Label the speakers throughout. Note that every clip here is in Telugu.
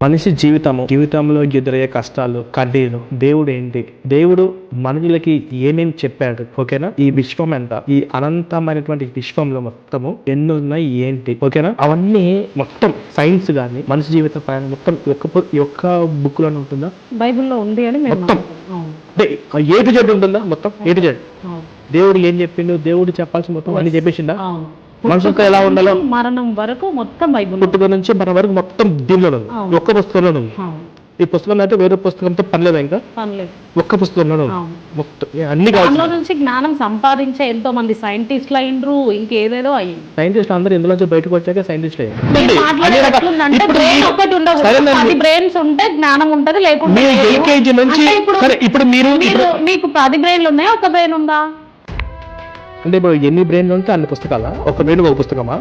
Speaker 1: మనిషి జీవితంలో ఎదురయ్యే కష్టాలు, కన్నీరు, దేవుడు ఏంటి, దేవుడు మనుషులకి ఏమేమి చెప్పాడు, ఓకేనా? ఈ విశ్వం ఎంత, ఈ అనంతమైనటువంటి విశ్వంలో మొత్తము ఎన్ని ఉన్నాయి ఏంటి, ఓకేనా? అవన్నీ మొత్తం సైన్స్ గానీ మనిషి జీవిత ప్రయాణం మొత్తం యొక్క బుక్ లోనే ఉంటుందా?
Speaker 2: బైబిల్లో ఉంది అని
Speaker 1: మొత్తం అంటే ఏ టు జెడ్ ఉంటుందా? మొత్తం ఏ టు జెడ్ దేవుడు ఏం చెప్పిండు, దేవుడు చెప్పాల్సి మొత్తం అన్ని చెప్పేసిందా? మనుషులతో ఎలా ఉండాలో
Speaker 2: మరణం వరకు మొత్తం బైబిల్,
Speaker 1: పుట్టుక నుంచి మన వరకు మొత్తం దీనిలో ఉంది, ఒక్క పుస్తకంలో ఉంది. ఈ పుస్తకం అయితే వేరే పుస్తకంతో పనిలేదు, ఇంకా ఒక్క పుస్తకంలో మొత్తం అన్ని
Speaker 2: దానిలో నుంచి జ్ఞానం సంపాదించే ఎంతో మంది సైంటిస్టులు అయ్యిండ్రు, ఇంకేదేదో అయ్యింది.
Speaker 1: సైంటిస్టులు అందరూ ఇందులో నుంచి బయటకు వచ్చాక సైంటిస్టులు
Speaker 2: బ్రెయిన్స్ ఉంటే జ్ఞానం ఉంటది, లేకుంటే
Speaker 1: ఇప్పుడు మీరు
Speaker 2: మీకు 10 బ్రెయిన్లు ఉన్నాయా, ఒక బ్రెయిన్ ఉందా?
Speaker 1: అంటే ఇప్పుడు ఎన్ని బ్రెయిన్లు ఉంటే అన్ని పుస్తకాలా, ఒక బ్రెయిన్ ఒక పుస్తకమా?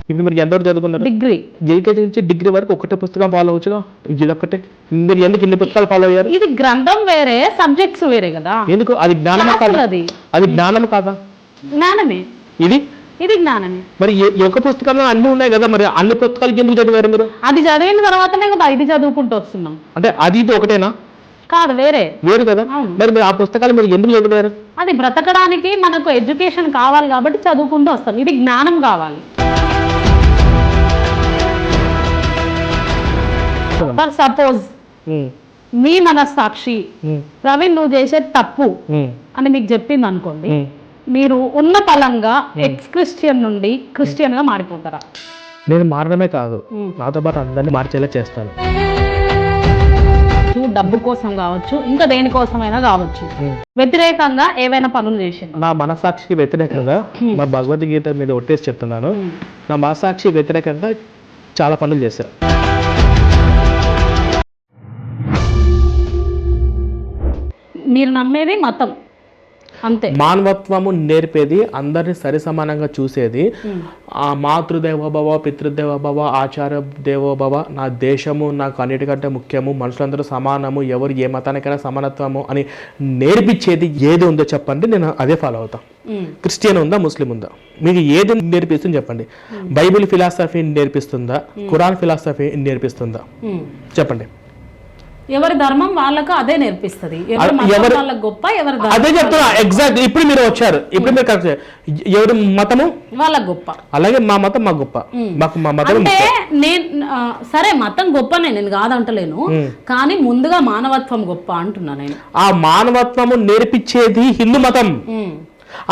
Speaker 1: ఇప్పుడు మీరు ఎంతవరకు చదువుకున్నారు?
Speaker 2: డిగ్రీ,
Speaker 1: ఎల్కేజీ నుంచి డిగ్రీ వరకు ఒకటే పుస్తకం ఫాలో అవ్వచ్చుగా, ఇది ఒక్కటే. మీరు ఎందుకు ఇన్ని పుస్తకాలు ఫాలో అయ్యారు?
Speaker 2: ఇది గ్రంథం వేరే, సబ్జెక్ట్స్ వేరే కదా.
Speaker 1: ఎందుకు? అది జ్ఞానం కాదా? అది జ్ఞానం కాదా?
Speaker 2: జ్ఞానమే. ఇది జ్ఞానమే.
Speaker 1: మరి ఒక పుస్తకంలో అన్ని ఉన్నాయి కదా, మరి అన్ని పుస్తకాలు ఎందుకు చదివారు మీరు?
Speaker 2: అది చదివిన తర్వాతనే కదా ఇది చదువుకుంటూ వస్తున్నాం.
Speaker 1: అంటే అది ఇది ఒకటేనా?
Speaker 2: కాదు, వేరు కదా.
Speaker 1: మరి ఆ పుస్తకాలు మీరు ఎందుకు చదివారు?
Speaker 2: అది బ్రతకడానికి మనకు ఎడ్యుకేషన్ కావాలి కాబట్టి చదువుకుంటూ వస్తాం. ఇది జ్ఞానం కావాలి. ఫర్ సపోజ్ మీ మనస్సాక్షి ప్రవీణ్ నువ్వు చేసే తప్పు అని మీకు చెప్పింది అనుకోండి, మీరు ఉన్న పలంగా ఎక్స్ క్రిస్టియన్ నుండి క్రిస్టియన్ గా మారిపోతారా?
Speaker 1: నేను మారడమే కాదు, నాతో పాటు అందరినీ మార్చేలా చేస్తాను.
Speaker 2: డబ్బు కోసం కావచ్చు, ఇంకా దేనికోసమైనా కావచ్చు, వ్యతిరేకంగా ఏవైనా పనులు చేసింది.
Speaker 1: నా మనసాక్షికి వ్యతిరేకంగా, మా భగవద్గీత మీద ఒట్టేసి చెప్తున్నాను, నా మనసాక్షి వ్యతిరేకంగా చాలా పనులు చేశారు.
Speaker 2: మీరు నమ్మేది మతం అంతే.
Speaker 1: మానవత్వము నేర్పేది, అందరిని సరి సమానంగా చూసేది, ఆ మాతృదేవోభవ, పితృదేవోభవ, ఆచార్య దేవోభవ, నా దేశము నాకు అన్నిటికంటే ముఖ్యము, మనుషులందరూ సమానము, ఎవరు ఏ మతానికైనా సమానత్వము అని నేర్పించేది ఏది ఉందో చెప్పండి, నేను అదే ఫాలో అవుతా. క్రిస్టియన్ ఉందా, ముస్లిం ఉందా, మీకు ఏది నేర్పిస్తుంది చెప్పండి. బైబిల్ ఫిలాసఫీ నేర్పిస్తుందా, ఖురాన్ ఫిలాసఫీ నేర్పిస్తుందా చెప్పండి.
Speaker 2: ఎవరి ధర్మం వాళ్ళకు అదే నేర్పిస్తుంది.
Speaker 1: అదే చెప్తున్నా ఎగ్జాక్ట్. ఇప్పుడు మీరు వచ్చారు, ఇప్పుడు మీరు కరెక్ట్. ఎవరి మతము
Speaker 2: వాళ్ళ గొప్ప,
Speaker 1: అలాగే మా మతం మా గొప్ప. మాకు మా మతం
Speaker 2: అంటే సరే మతం గొప్పనే, నేను కాదంటలేను, కానీ ముందుగా మానవత్వం గొప్ప అంటున్నా నేను.
Speaker 1: ఆ మానవత్వము నేర్పించేది హిందూ మతం.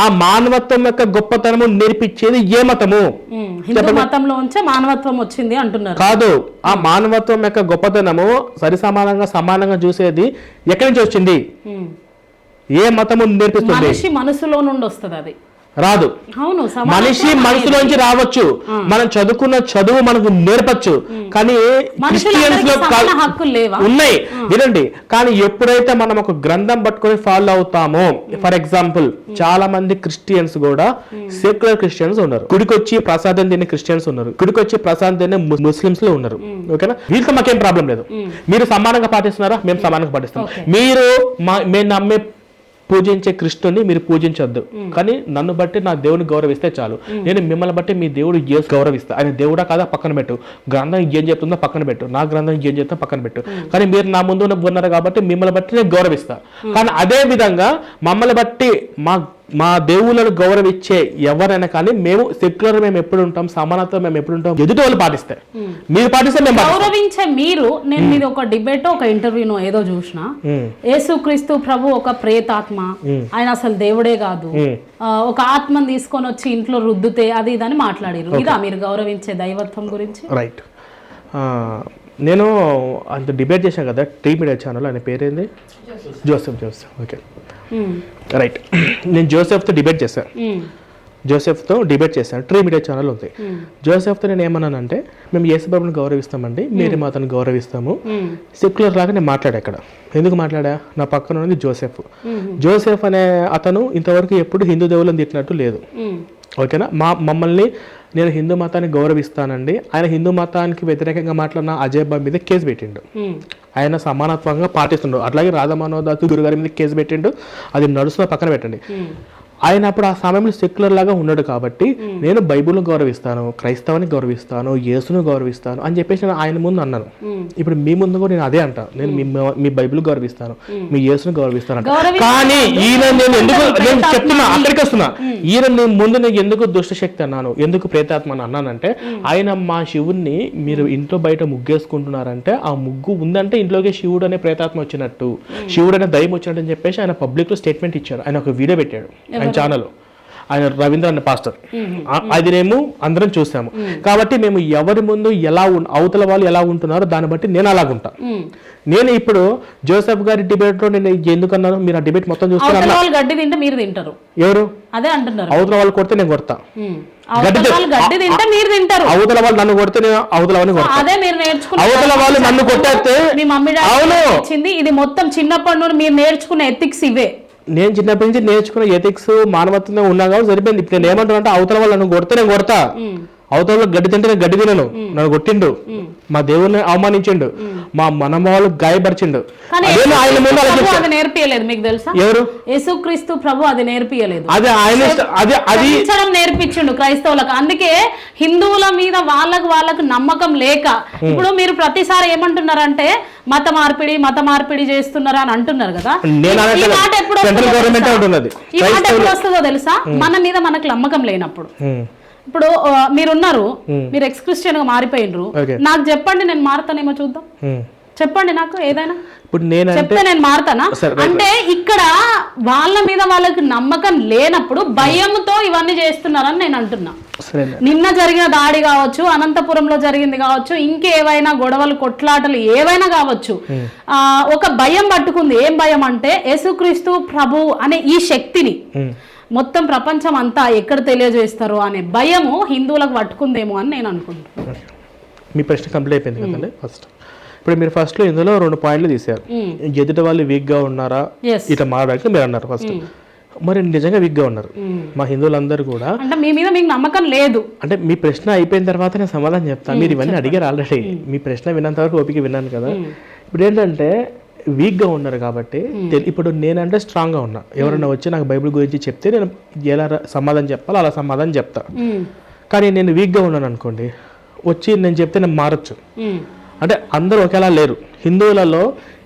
Speaker 1: ఆ మానవత్వం యొక్క గొప్పతనము నేర్పించేది ఏ మతము?
Speaker 2: హిందూ మతంలో ఉంచే మానవత్వం వచ్చింది అంటున్నారు.
Speaker 1: కాదు, ఆ మానవత్వం యొక్క గొప్పతనము సమానంగా చూసేది ఎక్కడి నుంచి వచ్చింది? ఏ మతము నేర్పిస్తుంది?
Speaker 2: మనిషి మనసులో నుండి వస్తుంది, అది
Speaker 1: రాదు.
Speaker 2: అవును,
Speaker 1: మనిషి మనసులోంచి రావచ్చు, మనం చదువుకున్న చదువు మనకు నేర్పచ్చు, కానీ
Speaker 2: హక్కులు లేవా?
Speaker 1: ఉన్నాయి, వినండి. కానీ ఎప్పుడైతే మనం ఒక గ్రంథం పట్టుకొని ఫాలో అవుతామో, ఫర్ ఎగ్జాంపుల్ చాలా మంది క్రిస్టియన్స్ కూడా సెక్యులర్ క్రిస్టియన్స్ ఉన్నారు, గుడికొచ్చి ప్రసాదం తినే క్రిస్టియన్స్ ఉన్నారు, గుడికొచ్చి ప్రసాదం తినే ముస్లిమ్స్ లో ఉన్నారు, ఓకేనా? వీళ్ళతో మాకేం ప్రాబ్లం లేదు. మీరు సమానంగా పాటిస్తున్నారా? మేము సమానంగా పాటిస్తాం. మీరు మేము నమ్మే పూజించే కృష్ణుని మీరు పూజించొద్దు, కానీ నన్ను బట్టి నా దేవుని గౌరవిస్తే చాలు. నేను మిమ్మల్ని బట్టి మీ దేవుడు గౌరవిస్తా. ఆయన దేవుడా కాదా పక్కన పెట్టు, గ్రంథం ఏం చెప్తుందో పక్కన పెట్టు, నా గ్రంథం ఏం చెప్తుందో పక్కన పెట్టు, కానీ మీరు నా ముందు ఉన్నారు కాబట్టి మిమ్మల్ని బట్టి నేను గౌరవిస్తా. కానీ అదే విధంగా మమ్మల్ని బట్టి మా దేవుళ్ళను గౌరవించే ఎవరైనా కానీ మేము సెక్యులర్, మేము ఎప్పుడు ఉంటాం, సమానత్వం మేము ఎప్పుడు ఉంటాం, ఎదుటి వాళ్ళు పాటిస్తే, మీరు పాటిస్తే మేము
Speaker 2: గౌరవించే మీరు. నేను మీద ఒక డిబేట్, ఒక ఇంటర్వ్యూనో ఏదో చూసిన, యేసుక్రీస్తు ప్రభు ఒక ప్రేతాత్మ, ఆయన అసలు దేవుడే కాదు, ఒక ఆత్మను తీసుకొని వచ్చి ఇంట్లో రుద్దుతే అది ఇదని మాట్లాడారు. ఇదా మీరు గౌరవించే దైవత్వం గురించి?
Speaker 1: రైట్. నేను అంత డిబేట్ చేశాను కదా టీ మీడియా ఛానల్, ఆయన పేరేంది? జోసెఫ్. Okay, right. నేను జోసెఫ్తో డిబేట్ చేశాను, ట్రీ మీడియా ఛానల్ ఉంది. జోసెఫ్తో నేను ఏమన్నానంటే, మేము యేసుప్రభుని గౌరవిస్తామండి, మేరీ మాతను గౌరవిస్తాము, సెక్యులర్ లాగా నేను మాట్లాడా. ఇక్కడ ఎందుకు మాట్లాడా? నా పక్కన ఉన్నది జోసెఫ్ అనే అతను ఇంతవరకు ఎప్పుడు హిందూ దేవులను తిట్టినట్టు లేదు, ఓకేనా? మమ్మల్ని, నేను హిందూ మతాన్ని గౌరవిస్తానండి, ఆయన హిందూ మతానికి వ్యతిరేకంగా మాట్లాడిన అజయ్ బాబు మీద కేసు పెట్టిండు, ఆయన సమానత్వంగా పాటిస్తుండు. అట్లాగే రాధా మనోహర్ దాస్ గురుగారి మీద కేసు పెట్టిండు, అది నడుస్తున్న పక్కన పెట్టండి. ఆయన అప్పుడు ఆ సమయంలో సెక్యులర్ లాగా ఉన్నాడు కాబట్టి నేను బైబిల్ను గౌరవిస్తాను, క్రైస్తవాన్ని గౌరవిస్తాను, యేసును గౌరవిస్తాను అని చెప్పేసి నేను ఆయన ముందు అన్నాను. ఇప్పుడు మీ ముందు కూడా నేను అదే అంటాను, నేను మీ బైబిల్ గౌరవిస్తాను, మీ యేసును గౌరవిస్తాను అంట. కానీ ఈయన నేను చెప్తున్నా, అక్కడికి వస్తున్నా, ఈయన నేను ఎందుకు దుష్టశక్తి అన్నాను, ఎందుకు ప్రేతాత్మ అని అన్నానంటే, ఆయన మా శివుణ్ణి మీరు ఇంట్లో బయట ముగ్గేసుకుంటున్నారంటే ఆ ముగ్గు ఉందంటే ఇంట్లోకి శివుడు అనే ప్రేతాత్మ వచ్చినట్టు, శివుడు అనే దయ్యం వచ్చినట్టు అని చెప్పేసి ఆయన పబ్లిక్ లో స్టేట్మెంట్ ఇచ్చాడు. ఆయన ఒక వీడియో పెట్టాడు ఆయన ఛానల్, ఆయన రవీంద్ర అనే పాస్టర్. అది మేము అందరం చూసాము. కాబట్టి మేము ఎవరి ముందు ఎలా అవతల వాళ్ళు ఎలా ఉంటున్నారో దాన్ని బట్టి నేను అలాగుంటా. నేను ఇప్పుడు జోసెఫ్ గారి డిబేట్ లో నేను ఎందుకన్నాను, మీరు ఆ డిబేట్ మొత్తం చూస్తున్నారు,
Speaker 2: గడ్డి తింటే మీరు తింటారు,
Speaker 1: ఎవరు
Speaker 2: అదే అంటున్నారు,
Speaker 1: అవతల వాళ్ళు కొడితే నేను కొడతా,
Speaker 2: గడ్డి తింటే మీరు తింటారు,
Speaker 1: అవతల వాళ్ళు నన్ను కొడితే నేను అవతల వాళ్ళని కొడతా,
Speaker 2: అదే మీరు నేర్చుకున్న
Speaker 1: అవతల వాళ్ళు నన్ను కొట్టేస్తే
Speaker 2: మీ మమ్మీ డాడీ ఇచ్చింది ఇది మొత్తం చిన్నప్పటి నుండి మీరు నేర్చుకున్న ఎథిక్స్ ఇవే.
Speaker 1: నేను చిన్నప్పటి నుంచి నేర్చుకున్న ఎథిక్స్ మానవత్వంగా ఉన్నా కాబట్టి సరిపోయింది. ఇప్పుడు నేను ఏమంటున్నా అంటే అవతల వాళ్ళు నన్ను కొడితే నేను కొడతా, అవతల వాళ్ళు గడ్డి తింటే నేను గడ్డి తినను, నన్ను కొట్టిండు, మా దేవుడిని అవమానించిండు, మా మనవాళ్ళు గాయపరిచిండు,
Speaker 2: అది నేర్పియలేదు మీకు తెలుసా?
Speaker 1: ఎవరు?
Speaker 2: యేసుక్రీస్తు ప్రభు అది నేర్పియలేదు,
Speaker 1: అది ఆయన
Speaker 2: నేర్పించిండు క్రైస్తవులకు. అందుకే హిందువుల మీద వాళ్ళకు నమ్మకం లేక ఇప్పుడు మీరు ప్రతిసారి ఏమంటున్నారంటే మత మార్పిడి చేస్తున్నారా అని అంటున్నారు కదా. ఈ మాట ఎప్పుడు వస్తుందో తెలుసా? మన మీద మనకు నమ్మకం లేనప్పుడు. ఇప్పుడు మీరున్నారు, మీరు ఎక్స్ క్రిస్టియన్ గా మారిపోయినరు, నాకు చెప్పండి నేను మారుతానేమో చూద్దాం, చెప్పండి నాకు ఏదైనా చెప్తే నేను మారుతానా? అంటే ఇక్కడ వాళ్ళ మీద వాళ్ళకి నమ్మకం లేనప్పుడు భయంతో ఇవన్నీ చేస్తున్నారని నేను అంటున్నా. నిన్న జరిగిన దాడి కావచ్చు, అనంతపురంలో జరిగింది కావచ్చు, ఇంకేవైనా గొడవలు కొట్లాటలు ఏవైనా కావచ్చు, ఒక భయం పట్టుకుంది. ఏం భయం అంటే యేసుక్రీస్తు ప్రభు అనే ఈ శక్తిని మొత్తం ప్రపంచం అంతా ఎక్కడ తెలియజేస్తారో అనే భయము హిందువులకు పట్టుకుందేమో అని నేను అనుకుంటున్నాను.
Speaker 1: మీ ప్రశ్న కంప్లీట్ అయిపోయింది కదండి. ఫస్ట్ ఇప్పుడు మీరు ఫస్ట్ లో ఇందులో 2 పాయింట్లు తీశారు. ఎదుటి వాళ్ళు వీక్ గా ఉన్నారా ఇట్లా మారడానికి మీరు అన్నారు ఫస్ట్. మరి నిజంగా వీక్ గా ఉన్నారు మా హిందువులందరూ కూడా.
Speaker 2: అంటే మీ మీద మీకు నమ్మకం లేదు అంటే
Speaker 1: మీ ప్రశ్న అయిపోయిన తర్వాత నేను సమాధానం చెప్తాను. మీరు ఇవన్నీ అడిగారు ఆల్రెడీ, మీ ప్రశ్న విన్నంత వరకు ఓపిక విన్నాను కదా. ఇప్పుడు ఏంటంటే వీక్గా ఉన్నారు కాబట్టి ఇప్పుడు నేనంటే స్ట్రాంగ్గా ఉన్నా. ఎవరైనా వచ్చి నాకు బైబిల్ గురించి చెప్తే నేను ఎలా సమాధానం చెప్పాలో అలా సమాధానం చెప్తా. కానీ నేను వీక్గా ఉన్నాను అనుకోండి, వచ్చి నేను చెప్తే నేను మారచ్చు. అంటే అందరూ ఒకేలా లేరు. హిందువులలో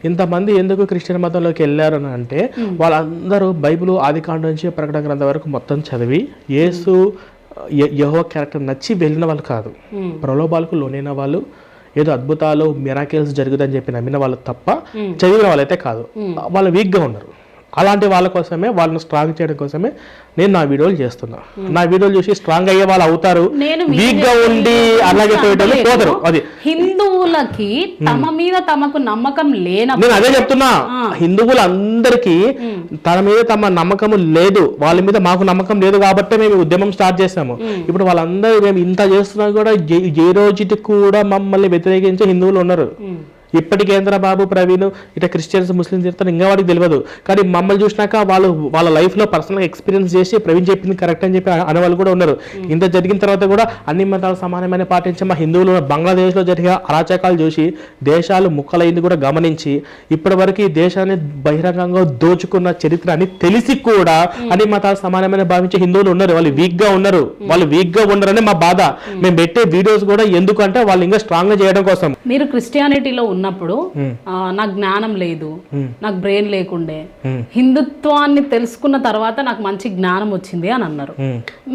Speaker 1: ఇంతమంది ఎందుకు క్రిస్టియన్ మతంలోకి వెళ్ళారని అంటే వాళ్ళందరూ బైబిల్ ఆదికాండం నుంచి ప్రకటన గ్రంథం వరకు మొత్తం చదివి యేసు యెహోవా క్యారెక్టర్ నచ్చి వెళ్ళిన వాళ్ళు కాదు. ప్రలోభాలకు లోనైన వాళ్ళు, ఏదో అద్భుతాలు మిరాకిల్స్ జరుగుతుందని చెప్పి నమ్మిన వాళ్ళు తప్ప చదివిన వాళ్ళైతే కాదు. వాళ్ళు వీక్గా ఉన్నారు. అలాంటి వాళ్ళ కోసమే, వాళ్ళని స్ట్రాంగ్ చేయడం కోసమే నేను నా వీడియోలు చేస్తున్నా. నా వీడియోలు చూసి స్ట్రాంగ్ అయ్యే వాళ్ళు అవుతారు, వీక్ గా ఉండి అలాగే పోతారు. అది
Speaker 2: హిందువులకి తమ మీద తమకు నమ్మకం లేనప్పుడు
Speaker 1: నేను అదే చెప్తున్నా. హిందువులందరికీ తన మీద తమ నమ్మకం లేదు, వాళ్ళ మీద మాకు నమ్మకం లేదు కాబట్టి మేము ఉద్యమం స్టార్ట్ చేసాము. ఇప్పుడు వాళ్ళందరూ మేము ఇంత చేస్తున్నా కూడా ఏ రోజుకి కూడా మమ్మల్ని వ్యతిరేకించే హిందువులు ఉన్నారు. ఇప్పటికి బాబు ప్రవీణ్ ఇట్లా క్రిస్టియన్స్ ముస్లిమ్స్ చెప్తారు, ఇంకా వాడికి తెలియదు. కానీ మమ్మల్ని చూసినాక వాళ్ళ లైఫ్లో పర్సనల్గా ఎక్స్పీరియన్స్ చేసి ప్రవీణ్ చెప్పింది కరెక్ట్ అని చెప్పి అనేవాళ్ళు కూడా ఉన్నారు. ఇంత జరిగిన తర్వాత కూడా అన్ని మతాలు సమానమైన పాటించే మా హిందువులు బంగ్లాదేశ్లో జరిగే అరాచకాలు చూసి దేశాలు ముక్కలైంది కూడా గమనించి ఇప్పటి వరకు ఈ దేశాన్ని బహిరంగంగా దోచుకున్న చరిత్ర అని తెలిసి కూడా అన్ని మతాలు సమానమైన భావించే హిందువులు ఉన్నారు. వాళ్ళు వీక్గా ఉన్నారు, వాళ్ళు వీక్గా ఉన్నారని మా బాధ. మేము పెట్టే వీడియోస్ కూడా ఎందుకంటే వాళ్ళు ఇంకా స్ట్రాంగ్ గా చేయడం కోసం.
Speaker 2: మీరు క్రిస్టియానిటీలో ఉన్నప్పుడు నాకు జ్ఞానం లేదు, నాకు బ్రెయిన్ లేకుండే, హిందుత్వాన్ని తెలుసుకున్న తర్వాత నాకు మంచి జ్ఞానం వచ్చింది అని అన్నారు.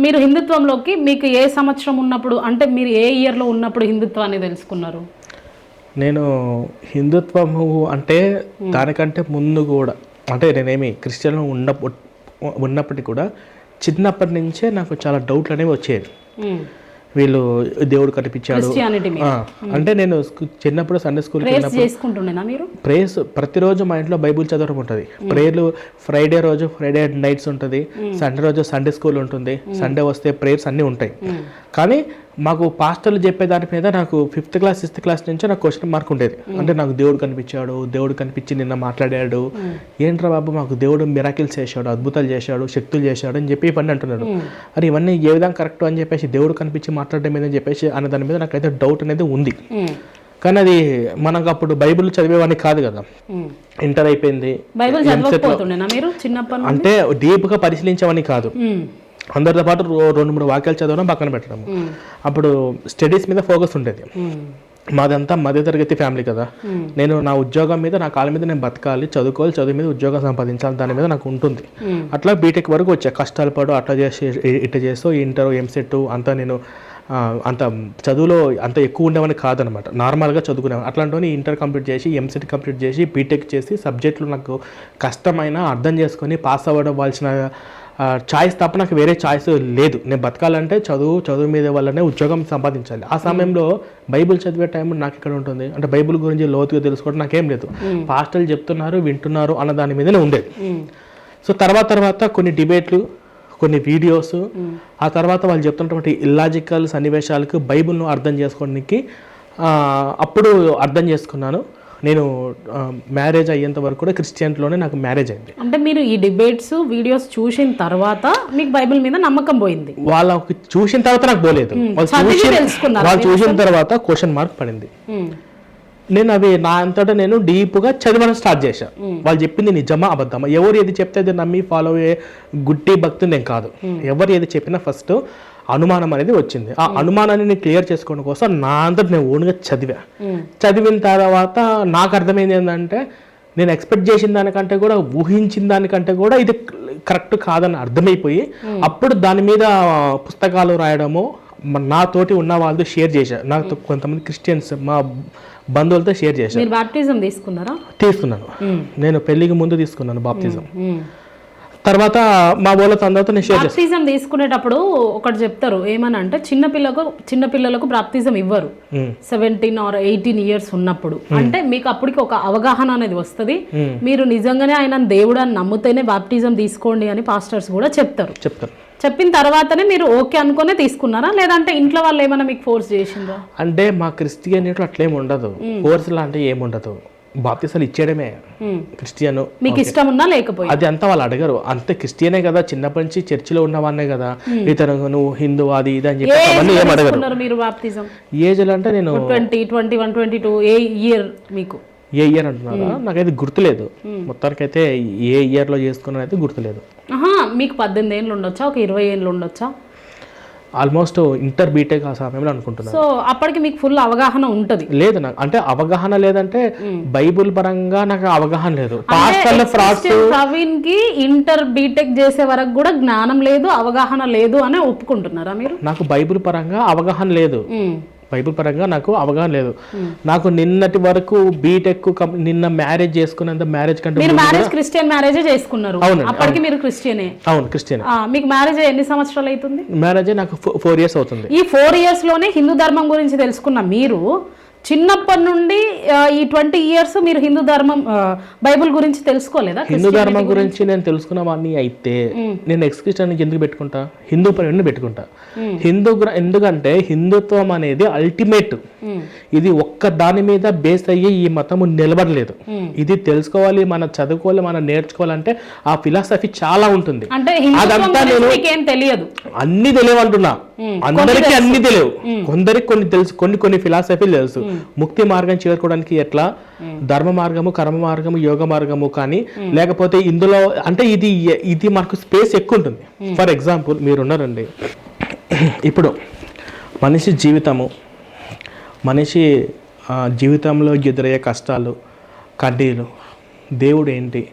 Speaker 2: మీరు హిందుత్వంలోకి మీకు ఏ సంవత్సరం ఉన్నప్పుడు, అంటే మీరు ఏ ఇయర్ లో ఉన్నప్పుడు హిందుత్వాన్ని తెలుసుకున్నారు?
Speaker 1: నేను హిందుత్వము అంటే దానికంటే ముందు కూడా, అంటే నేనేమి క్రిస్టియన్ ఉన్నప్పటికీ కూడా చిన్నప్పటి నుంచే నాకు చాలా డౌట్లు అనేవి వచ్చేవి. వీళ్ళు దేవుడు కనిపించాడు అంటే నేను చిన్నప్పుడు సండే స్కూల్ ప్రేయర్స్ ప్రతిరోజు మా ఇంట్లో బైబుల్ చదవడం ఉంటుంది. ప్రేయర్లు ఫ్రైడే రోజు ఫ్రైడే నైట్స్ ఉంటుంది, సండే రోజు సండే స్కూల్ ఉంటుంది, సండే వస్తే ప్రేయర్స్ అన్నీ ఉంటాయి. కానీ మాకు పాస్టర్లు చెప్పే దాని మీద నాకు 5th క్లాస్ 6th క్లాస్ నుంచే నాకు క్వశ్చన్ మార్క్ ఉండేది. అంటే నాకు దేవుడు కనిపించాడు, దేవుడు కనిపించి నిన్న మాట్లాడాడు, ఏంట్రా బాబు మాకు దేవుడు మిరాకిల్స్ చేశాడు, అద్భుతాలు చేశాడు, శక్తులు చేశాడు అని చెప్పి ఇవన్నీ అంటున్నాడు. అది ఇవన్నీ ఏ విధంగా కరెక్ట్ అని చెప్పేసి దేవుడు కనిపించి మాట్లాడడం మీద అని చెప్పేసి అనే దాని మీద నాకైతే డౌట్ అనేది ఉంది. కానీ అది మనకు అప్పుడు బైబిల్ చదివేవాడిని కాదు కదా. ఇంటర్ అయిపోయింది,
Speaker 2: బైబిల్ చదవకపోతుండేనా మీరు చిన్నప్పటి నుండి?
Speaker 1: అంటే డీప్గా పరిశీలించేవాడిని కాదు. అందరితో పాటు 2-3 వాక్యాలు చదవడం పక్కన పెట్టడం. అప్పుడు స్టడీస్ మీద ఫోకస్ ఉండేది. మాదంతా మధ్యతరగతి ఫ్యామిలీ కదా. నేను నా ఉద్యోగం మీద, నా కాళ్ళ మీద నేను బతకాలి, చదువుకోవాలి, చదువు మీద ఉద్యోగం సంపాదించాలి, దాని మీద నాకు ఉంటుంది. అట్లా బీటెక్ వరకు వచ్చా, కష్టాలు పడు అట్లా చేసి ఇట్లా చేస్తూ ఇంటర్ ఎంసెట్ అంతా నేను అంత చదువులో అంత ఎక్కువ ఉండేవని కాదనమాట, నార్మల్గా చదువుకునేవాడిని. అట్లాంటివన్నీ ఇంటర్ కంప్లీట్ చేసి ఎంసెట్ కంప్లీట్ చేసి బీటెక్ చేసి సబ్జెక్టులు నాకు కష్టమైన అర్థం చేసుకొని పాస్ అవ్వడం వాల్సిన చాయిస్ తప్ప నాకు వేరే చాయిస్ లేదు. నేను బతకాలంటే చదువు మీద వల్లనే ఉద్యోగం సంపాదించాలి. ఆ సమయంలో బైబిల్ చదివే టైం నాకు ఇక్కడ ఉంటుంది, అంటే బైబిల్ గురించి లోతుగా తెలుసుకోవడం నాకేం లేదు. పాస్టర్లు చెప్తున్నారు వింటున్నారు అన్న దాని మీదనే ఉండేది. సో తర్వాత కొన్ని డిబేట్లు, కొన్ని వీడియోస్, ఆ తర్వాత వాళ్ళు చెప్తున్నటువంటి ఇల్లాజికల్ సన్నివేశాలకు బైబిల్ను అర్థం చేసుకోవడానికి అప్పుడు అర్థం చేసుకున్నాను. నేను మ్యారేజ్ అయ్యేంత వరకు కూడా క్రిస్టియన్లోనే నాకు మ్యారేజ్ అయింది.
Speaker 2: అంటే మీరు ఈ డిబేట్స్ వీడియోస్ చూసిన తర్వాత మీకు బైబిల్ మీద నమ్మకం పోయింది?
Speaker 1: వాళ్ళకి చూసిన తర్వాత నాకు పోలేదు, వాళ్ళు చూసిన తర్వాత క్వశ్చన్ మార్క్ పడింది. నేను అవి నా అంతటా నేను డీప్గా చదవడం స్టార్ట్ చేశాను. వాళ్ళు చెప్పింది నిజమా అబద్ధమా, ఎవరు ఏది చెప్తే అది నమ్మి ఫాలో అయ్యే గుడ్డి భక్తులు నేను కాదు. ఎవరు ఏది చెప్పినా ఫస్ట్ అనుమానం అనేది వచ్చింది. ఆ అనుమానాన్ని నేను క్లియర్ చేసుకోవడం కోసం నా అంతటా నేను ఓన్గా చదివిన తర్వాత నాకు అర్థమైంది ఏంటంటే, నేను ఎక్స్పెక్ట్ చేసిన దానికంటే కూడా ఊహించిన దానికంటే కూడా ఇది కరెక్ట్ కాదని అర్థమైపోయి అప్పుడు దాని మీద పుస్తకాలు రాయడము, నాతోటి ఉన్న వాళ్ళతో షేర్ చేశారు. నాతో కొంతమంది క్రిస్టియన్స్ మా బంధువులతో షేర్ చేశాను.
Speaker 2: మీరు బాప్టిజం తీసుకున్నారా?
Speaker 1: తీసుకున్నాను. నేను పెళ్లికి ముందు తీసుకున్నాను బాప్టిజం. తర్వాత మా వాళ్ళతో అందరితో నేను షేర్ చేశాను.
Speaker 2: బాప్టిజం తీసుకునేటప్పుడు ఒకటి చెప్తారు, ఏమని అంటే చిన్నపిల్లలకు బాప్టిజం ఇవ్వరు 17 or 18 years ఉన్నప్పుడు. అంటే మీకు అప్పటికి ఒక అవగాహన అనేది వస్తుంది, మీరు నిజంగానే ఆయన దేవుడు అని నమ్ముతేనే బాప్టిజం తీసుకోండి అని పాస్టర్స్ కూడా చెప్తారు. చెప్పిన తర్వాతనే మీరు ఓకే అనుకునే తీసుకున్నారా, లేదంటే ఇంట్లో వాళ్ళు ఏమైనా మీకు ఫోర్స్ చేసిండ్రా?
Speaker 1: అంటే మా క్రిస్టియన్లో అట్లేమి ఉండదు, ఫోర్స్ లాంటి ఏముండదు. బాప్తిసాలు ఇచ్చేయడమే. క్రిస్టియన్
Speaker 2: మీకు ఇష్టం ఉన్నా లేకపోయి
Speaker 1: అది అంతా వాళ్ళు అడగరు. అంతే క్రిస్టియనే కదా, చిన్నప్పటి నుంచి చర్చిలో ఉన్నవాన్నే కదా, ఇతను నువ్వు హిందూ అది ఇది అని చెప్పి అవన్నీ ఏం అడగరు.
Speaker 2: మీరు బాప్తిజం
Speaker 1: ఏజ్ అంటే నేను
Speaker 2: 20, 21, 22 ఏ ఇయర్ మీకు?
Speaker 1: ఏ ఇయర్ అంటున్నారా? నాకైతే గుర్తులేదు, మొత్తానికైతే ఏ ఇయర్లో చేసుకున్నాను అయితే గుర్తులేదు.
Speaker 2: మీకు 18 ఏళ్ళు ఉండొచ్చా, ఒక 20 ఏళ్ళు ఉండొచ్చా?
Speaker 1: ఆల్మోస్ట్ ఇంటర్ బీటెక్ ఆ సమయంలో అనుకుంటున్నాను.
Speaker 2: సో అప్పటికి మీకు ఫుల్ అవగాహన ఉంటుంది?
Speaker 1: లేదు, నాకు అంటే అవగాహన లేదంటే బైబుల్ పరంగా నాకు అవగాహన లేదు.
Speaker 2: ప్రవీణ్ కి ఇంటర్ బీటెక్ చేసే వరకు కూడా జ్ఞానం లేదు, అవగాహన లేదు అని ఒప్పుకుంటున్నారా మీరు?
Speaker 1: నాకు బైబుల్ పరంగా అవగాహన లేదు, బైబుల్ పరంగా నాకు అవగాహన లేదు. నాకు నిన్నటి వరకు బీటెక్ నిన్న మ్యారేజ్ చేసుకున్నంత మ్యారేజ్ కంటే
Speaker 2: మీరు మ్యారేజ్ క్రిస్టియన్ మ్యారేజ్ చేసుకున్నారు, అప్పటికి మీరు క్రిస్టియనే?
Speaker 1: అవును, క్రిస్టియన్.
Speaker 2: మీకు మ్యారేజ్ ఎన్ని సంవత్సరాలు అవుతుంది?
Speaker 1: మ్యారేజ్ నాకు 4 years అవుతుంది.
Speaker 2: ఈ 4 years లోనే హిందూ ధర్మం గురించి తెలుసుకున్న మీరు చిన్నప్పటి నుండి ఈ 20 years మీరు హిందూ ధర్మం బైబుల్ గురించి తెలుసుకోలేదా?
Speaker 1: హిందూ ధర్మం గురించి నేను తెలుసుకున్న వాడిని అయితే నేను ఎక్స్ క్రిస్టియన్ ఎందుకు పెట్టుకుంటా, హిందూ పని పెట్టుకుంటా. ఎందుకంటే హిందుత్వం అనేది అల్టిమేట్, ఇది ఒక్క దాని మీద బేస్ అయ్యి ఈ మతము నిలబడలేదు. ఇది తెలుసుకోవాలి, మనం చదువుకోవాలి, మనం నేర్చుకోవాలంటే ఆ ఫిలాసఫీ చాలా ఉంటుంది.
Speaker 2: అదంతా నేను తెలియదు,
Speaker 1: అన్ని తెలియవంటున్నా, అందరికీ అన్ని తెలియవు, కొందరికి కొన్ని తెలుసు, కొన్ని ఫిలాసఫీలు తెలుసు. ముక్తి మార్గం చేరుకోవడానికి ఎట్లా, ధర్మ మార్గము, కర్మ మార్గము, యోగ మార్గము, కానీ లేకపోతే ఇందులో అంటే ఇది మనకు స్పేస్ ఎక్కువ ఉంటుంది. ఫర్ ఎగ్జాంపుల్ మీరున్నారండి, ఇప్పుడు మనిషి జీవితంలో ఎదురయ్యే కష్టాలు, కడ్డీలు, దేవుడు ఏంటి,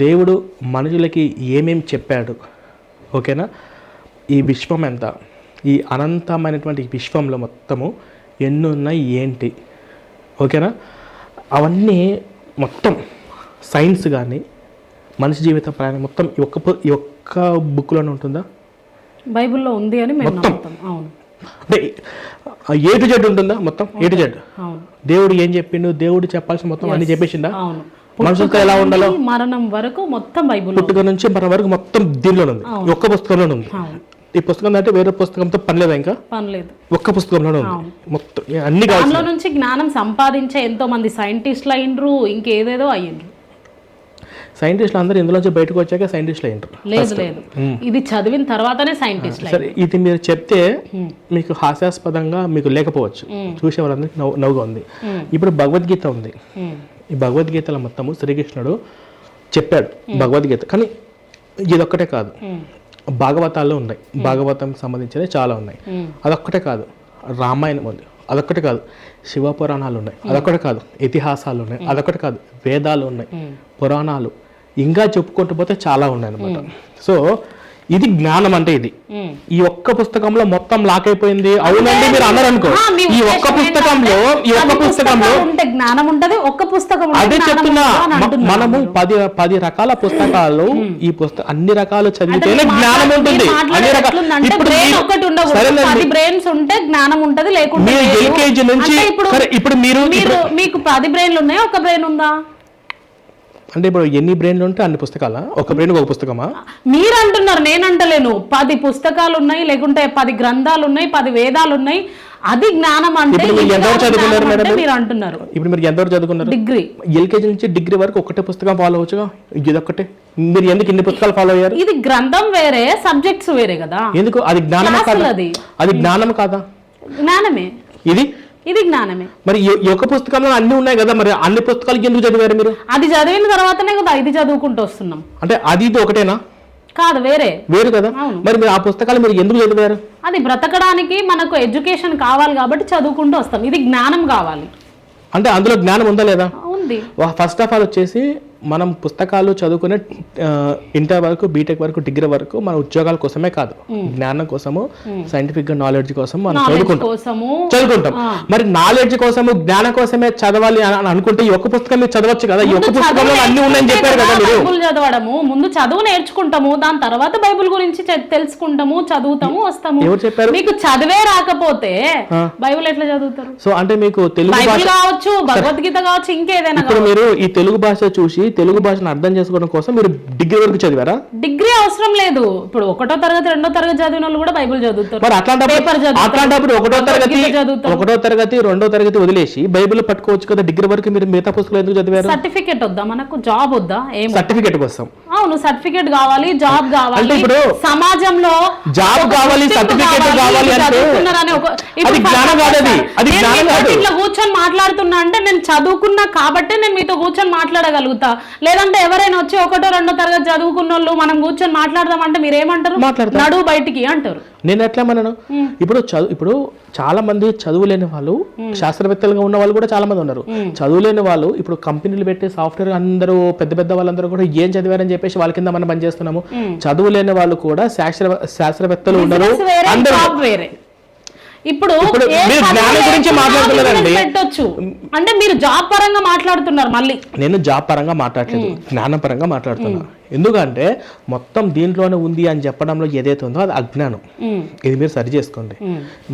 Speaker 1: దేవుడు మనుషులకి ఏమేమి చెప్పాడు, ఓకేనా, ఈ విశ్వం ఎంత, ఈ అనంతమైనటువంటి విశ్వంలో మొత్తము ఎన్ని ఉన్నాయి ఏంటి, ఓకేనా, అవన్నీ మొత్తం సైన్స్ కానీ మనిషి జీవిత ప్రయాణం మొత్తం ఈ ఒక్క బుక్లోనే ఉంటుందా?
Speaker 2: బైబిల్లో ఉంది అని మేము నమ్ముతాం. అవును,
Speaker 1: అంటే A to Z ఉంటుందా? మొత్తం A to Z. దేవుడు ఏం చెప్పిండు, దేవుడు చెప్పాల్సిన మొత్తం అన్ని చెప్పేసిండా? మనుషులతో ఎలా ఉండాలో
Speaker 2: మరణం వరకు మొత్తం బైబిల్,
Speaker 1: పుట్టుక నుంచి మరణం వరకు మొత్తం దీనిలో ఉంది, ఒక్క పుస్తకంలోనే ఉంది. ఈ పుస్తకం అంటే వేరే పుస్తకంతో పని లేదా, ఇంకా పని లేదు, ఒక్క పుస్తకంలోనే ఉంది మొత్తం అన్ని.
Speaker 2: దానిలో నుంచి జ్ఞానం సంపాదించే ఎంతో మంది సైంటిస్టులు అయ్యిండ్రు, ఇంకేదేదో అయ్యిండ్రు.
Speaker 1: సైంటిస్టులు అందరూ ఇందులోంచి బయటకు వచ్చాక సైంటిస్టులు అయ్యారు.
Speaker 2: లేదు ఇది చదివిన తర్వాతనే సైంటిస్ట్.
Speaker 1: సరే, ఇది మీరు చెప్తే మీకు హాస్యాస్పదంగా మీకు లేకపోవచ్చు, చూసే వాళ్ళందరికీ నవ్వుగా ఉంది. ఇప్పుడు భగవద్గీత ఉంది. ఈ భగవద్గీతలో మొత్తము శ్రీకృష్ణుడు చెప్పాడు భగవద్గీత, కానీ ఇదొక్కటే కాదు, భాగవతాల్లో ఉన్నాయి, భాగవతంకి సంబంధించినవి చాలా ఉన్నాయి. అదొక్కటే కాదు, రామాయణం ఉంది, అదొక్కటే కాదు, శివపురాణాలు ఉన్నాయి, అదొక్కటే కాదు, ఇతిహాసాలు ఉన్నాయి, అదొక్కటి కాదు, వేదాలు ఉన్నాయి, పురాణాలు, ఇంకా చెప్పుకుంటూ పోతే చాలా ఉన్నాయి అన్నమాట. సో ఇది జ్ఞానం అంటే ఇది. ఈ ఒక్క పుస్తకంలో మొత్తం లాక్ అయిపోయింది. అవునండి మీరు అన్నారు అనుకో, ఈ ఒక్క పుస్తకంలో
Speaker 2: ఉంటే జ్ఞానం ఉంటది, ఒక్క పుస్తకం
Speaker 1: అదే చెప్తున్నా. మనము 10 రకాల పుస్తకాలు, ఈ పుస్తకం అన్ని రకాలు చదివితేనే జ్ఞానం ఉంటుంది. అన్ని రకాలు
Speaker 2: బ్రెయిన్స్ ఉంటే జ్ఞానం ఉంటది, లేకుంటే
Speaker 1: ఎల్కేజీ నుంచి ఇప్పుడు మీరు
Speaker 2: మీకు 10 బ్రెయిన్లు ఉన్నాయి, ఒక బ్రెయిన్ ఉందా?
Speaker 1: అంటే ఇప్పుడు ఎన్ని బ్రెయిన్లు ఉంటే అన్ని పుస్తకాలా? ఒక బ్రెయిన్ ఒక పుస్తకమా?
Speaker 2: మీరు అంటున్నారు, నేను అంటలేను. 10 పుస్తకాలు ఉన్నాయి, లేకుంటే 10 గ్రంథాలు ఉన్నాయి, 10 వేదాలు ఉన్నాయి, అది జ్ఞానం అంటే
Speaker 1: ఎంతవరకు చదువుకున్నారు మేడం?
Speaker 2: మీరు అంటున్నారు.
Speaker 1: ఇప్పుడు మీరు ఎంతవరకు చదువుకున్నారు?
Speaker 2: డిగ్రీ.
Speaker 1: ఎల్కేజీ నుంచి డిగ్రీ వరకు ఒకటే పుస్తకం ఫాలో అవ్వచ్చుగా, ఇదొక్కటే. మీరు ఎందుకు ఇన్ని పుస్తకాలు ఫాలో అయ్యారు?
Speaker 2: ఇది గ్రంథం వేరే, సబ్జెక్ట్స్ వేరే కదా.
Speaker 1: ఎందుకు? అది జ్ఞానం కాదా? అది జ్ఞానం కాదా?
Speaker 2: జ్ఞానమే. ఇది జ్ఞానమే.
Speaker 1: మరి ఈ ఒక్క పుస్తకంలో అన్ని ఉన్నాయి కదా, మరి అన్ని పుస్తకాలకి ఎందుకు చదివారు మీరు?
Speaker 2: అది చదివిన తర్వాతనే కదా ఇది చదువుకుంటూ వస్తున్నాం.
Speaker 1: అంటే అది ఇది ఒకటేనా?
Speaker 2: కాదు, వేరు కదా.
Speaker 1: మరి మీరు ఆ పుస్తకాలు మీరు ఎందుకు చదివారు?
Speaker 2: అది బ్రతకడానికి మనకు ఎడ్యుకేషన్ కావాలి కాబట్టి చదువుకుంటూ వస్తాం. ఇది జ్ఞానం కావాలి
Speaker 1: అంటే అందులో జ్ఞానం ఉందా లేదా?
Speaker 2: ఉంది.
Speaker 1: ఫస్ట్ ఆఫ్ ఆల్ వచ్చేసి మనం పుస్తకాలు చదువుకునే ఇంటర్ వరకు, బీటెక్ వరకు, డిగ్రీ వరకు మన ఉద్యోగాల కోసమే కాదు, జ్ఞానం కోసము, సైంటిఫిక్ గా నాలెడ్జ్ కోసం మనం చదువుకుంటాం. మరి నాలెడ్జ్ కోసము, జ్ఞానం కోసమే చదవాలి అని అనుకుంటే ఈ ఒక్క పుస్తకం మీరు చదవచ్చు కదా. ఈ ఒక్క పుస్తకంలో అన్ని ఉన్నాయని చెప్పారు కదా మీరు.
Speaker 2: బైబిల్ చదవడము, ముందు చదువు నేర్చుకుంటాము, దాని తర్వాత బైబిల్ గురించి తెలుసుకుంటాము, చదువుతాము, వస్తాము.
Speaker 1: ఎవరు చెప్పారు?
Speaker 2: మీకు చదివే రాకపోతే బైబిల్ ఎట్లా చదువుతారు?
Speaker 1: సో అంటే మీకు తెలుగు భాష
Speaker 2: కావచ్చు, భగవద్గీత కావచ్చు, ఇంకేదైనా.
Speaker 1: ఇప్పుడు మీరు ఈ తెలుగు భాష చూసి తెలుగు భాషను అర్థం చేసుకోవడం కోసం మీరు డిగ్రీ వరకు చదివారా?
Speaker 2: డిగ్రీ అవసరం లేదు. ఇప్పుడు 1వ తరగతి 2వ తరగతి చదివిన వాళ్ళు కూడా బైబిల్ చదువుతారు.
Speaker 1: మరి అట్లాంటప్పుడు 1వ తరగతి 2వ తరగతి వదిలేసి బైబిల్ పట్టుకోవచ్చు కదా. డిగ్రీ వరకు మీరు మిగతా పుస్తకాలు ఎందుకు చదివారు?
Speaker 2: సర్టిఫికేట్ వద్దా మనకు? జాబ్ వద్దా? ఏం
Speaker 1: సర్టిఫికేట్ కోసం?
Speaker 2: అవును, సర్టిఫికేట్ కావాలి, జాబ్ కావాలి.
Speaker 1: అంటే ఇప్పుడు
Speaker 2: సమాజంలో
Speaker 1: జాబ్ కావాలి, సర్టిఫికేట్ కావాలి అంటే అది జ్ఞానం కాదు. అది జ్ఞానం కాదు.
Speaker 2: ఇట్లా కూర్చొని మాట్లాడుతున్నా అంటే నేను చదువుకున్నా కాబట్టి నేను మీతో కూర్చొని మాట్లాడగలుగుతా. లేదంటే ఎవరైనా వచ్చి 1వ 2వ తరగతి చదువుకున్న వాళ్ళు మనం కూర్చొని మాట్లాడదాం అంటే మీరేమంటారు? నడువు బయటికి అంటారు.
Speaker 1: నేను ఎట్లా మనను ఇప్పుడు చాలా మంది చదువులేని వాళ్ళు, శాస్త్రవేత్తలుగా ఉన్న వాళ్ళు కూడా చాలా మంది ఉన్నారు. చదువులేని వాళ్ళు ఇప్పుడు కంపెనీలు పెట్టి సాఫ్ట్వేర్ అందరూ పెద్ద వాళ్ళందరూ కూడా ఏం చదివారని చెప్పేసి వాళ్ళ కింద మనం పనిచేస్తున్నాము. చదువులేని వాళ్ళు కూడా శాస్త్రవేత్తలు ఉన్నారు.
Speaker 2: ఇప్పుడు
Speaker 1: జ్ఞానం గురించి మాట్లాడుతున్నారండి.
Speaker 2: పెట్టొచ్చు అంటే మీరు జాబ్ పరంగా మాట్లాడుతున్నారు. మళ్ళీ
Speaker 1: నేను జాబ్ పరంగా మాట్లాడలేదు, జ్ఞానం పరంగా మాట్లాడుతున్నా. ఎందుకంటే మొత్తం దీంట్లోనే ఉంది అని చెప్పడంలో ఏదైతే ఉందో అది అజ్ఞానం. ఇది మీరు సరి చేసుకోండి.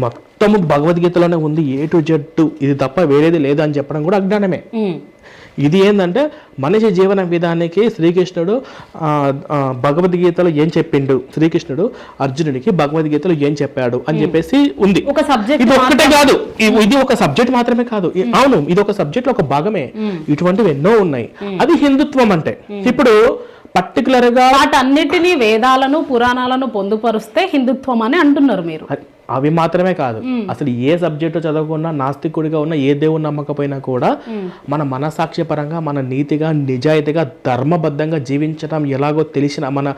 Speaker 1: మొత్తము భగవద్గీతలోనే ఉంది A to Z, ఇది తప్ప వేరేది లేదు అని చెప్పడం కూడా అజ్ఞానమే. ఇది ఏంటంటే మనిషి జీవన విధానానికి శ్రీకృష్ణుడు భగవద్గీతలో ఏం చెప్పిండు, శ్రీకృష్ణుడు అర్జునుడికి భగవద్గీతలో ఏం చెప్పాడు అని చెప్పేసి ఉంది. ఇది ఒక్కటే కాదు, ఇది ఒక సబ్జెక్ట్ మాత్రమే కాదు. అవును, ఇది ఒక సబ్జెక్ట్ లో ఒక భాగమే. ఇటువంటివి ఎన్నో ఉన్నాయి. అది హిందుత్వం అంటే. ఇప్పుడు పర్టికులర్ గా
Speaker 2: వాటన్నిటినీ వేదాలను, పురాణాలను పొందుపరుస్తే హిందుత్వం అని అంటున్నారు మీరు.
Speaker 1: అవి మాత్రమే కాదు, అసలు ఏ సబ్జెక్టు చదవకుండా, నాస్తికుడిగా ఉన్న, ఏ దేవుని నమ్మకపోయినా కూడా మన మనసాక్షి పరంగా, మన నీతిగా, నిజాయితీగా, ధర్మబద్ధంగా జీవించడం ఎలాగో తెలిసిన మన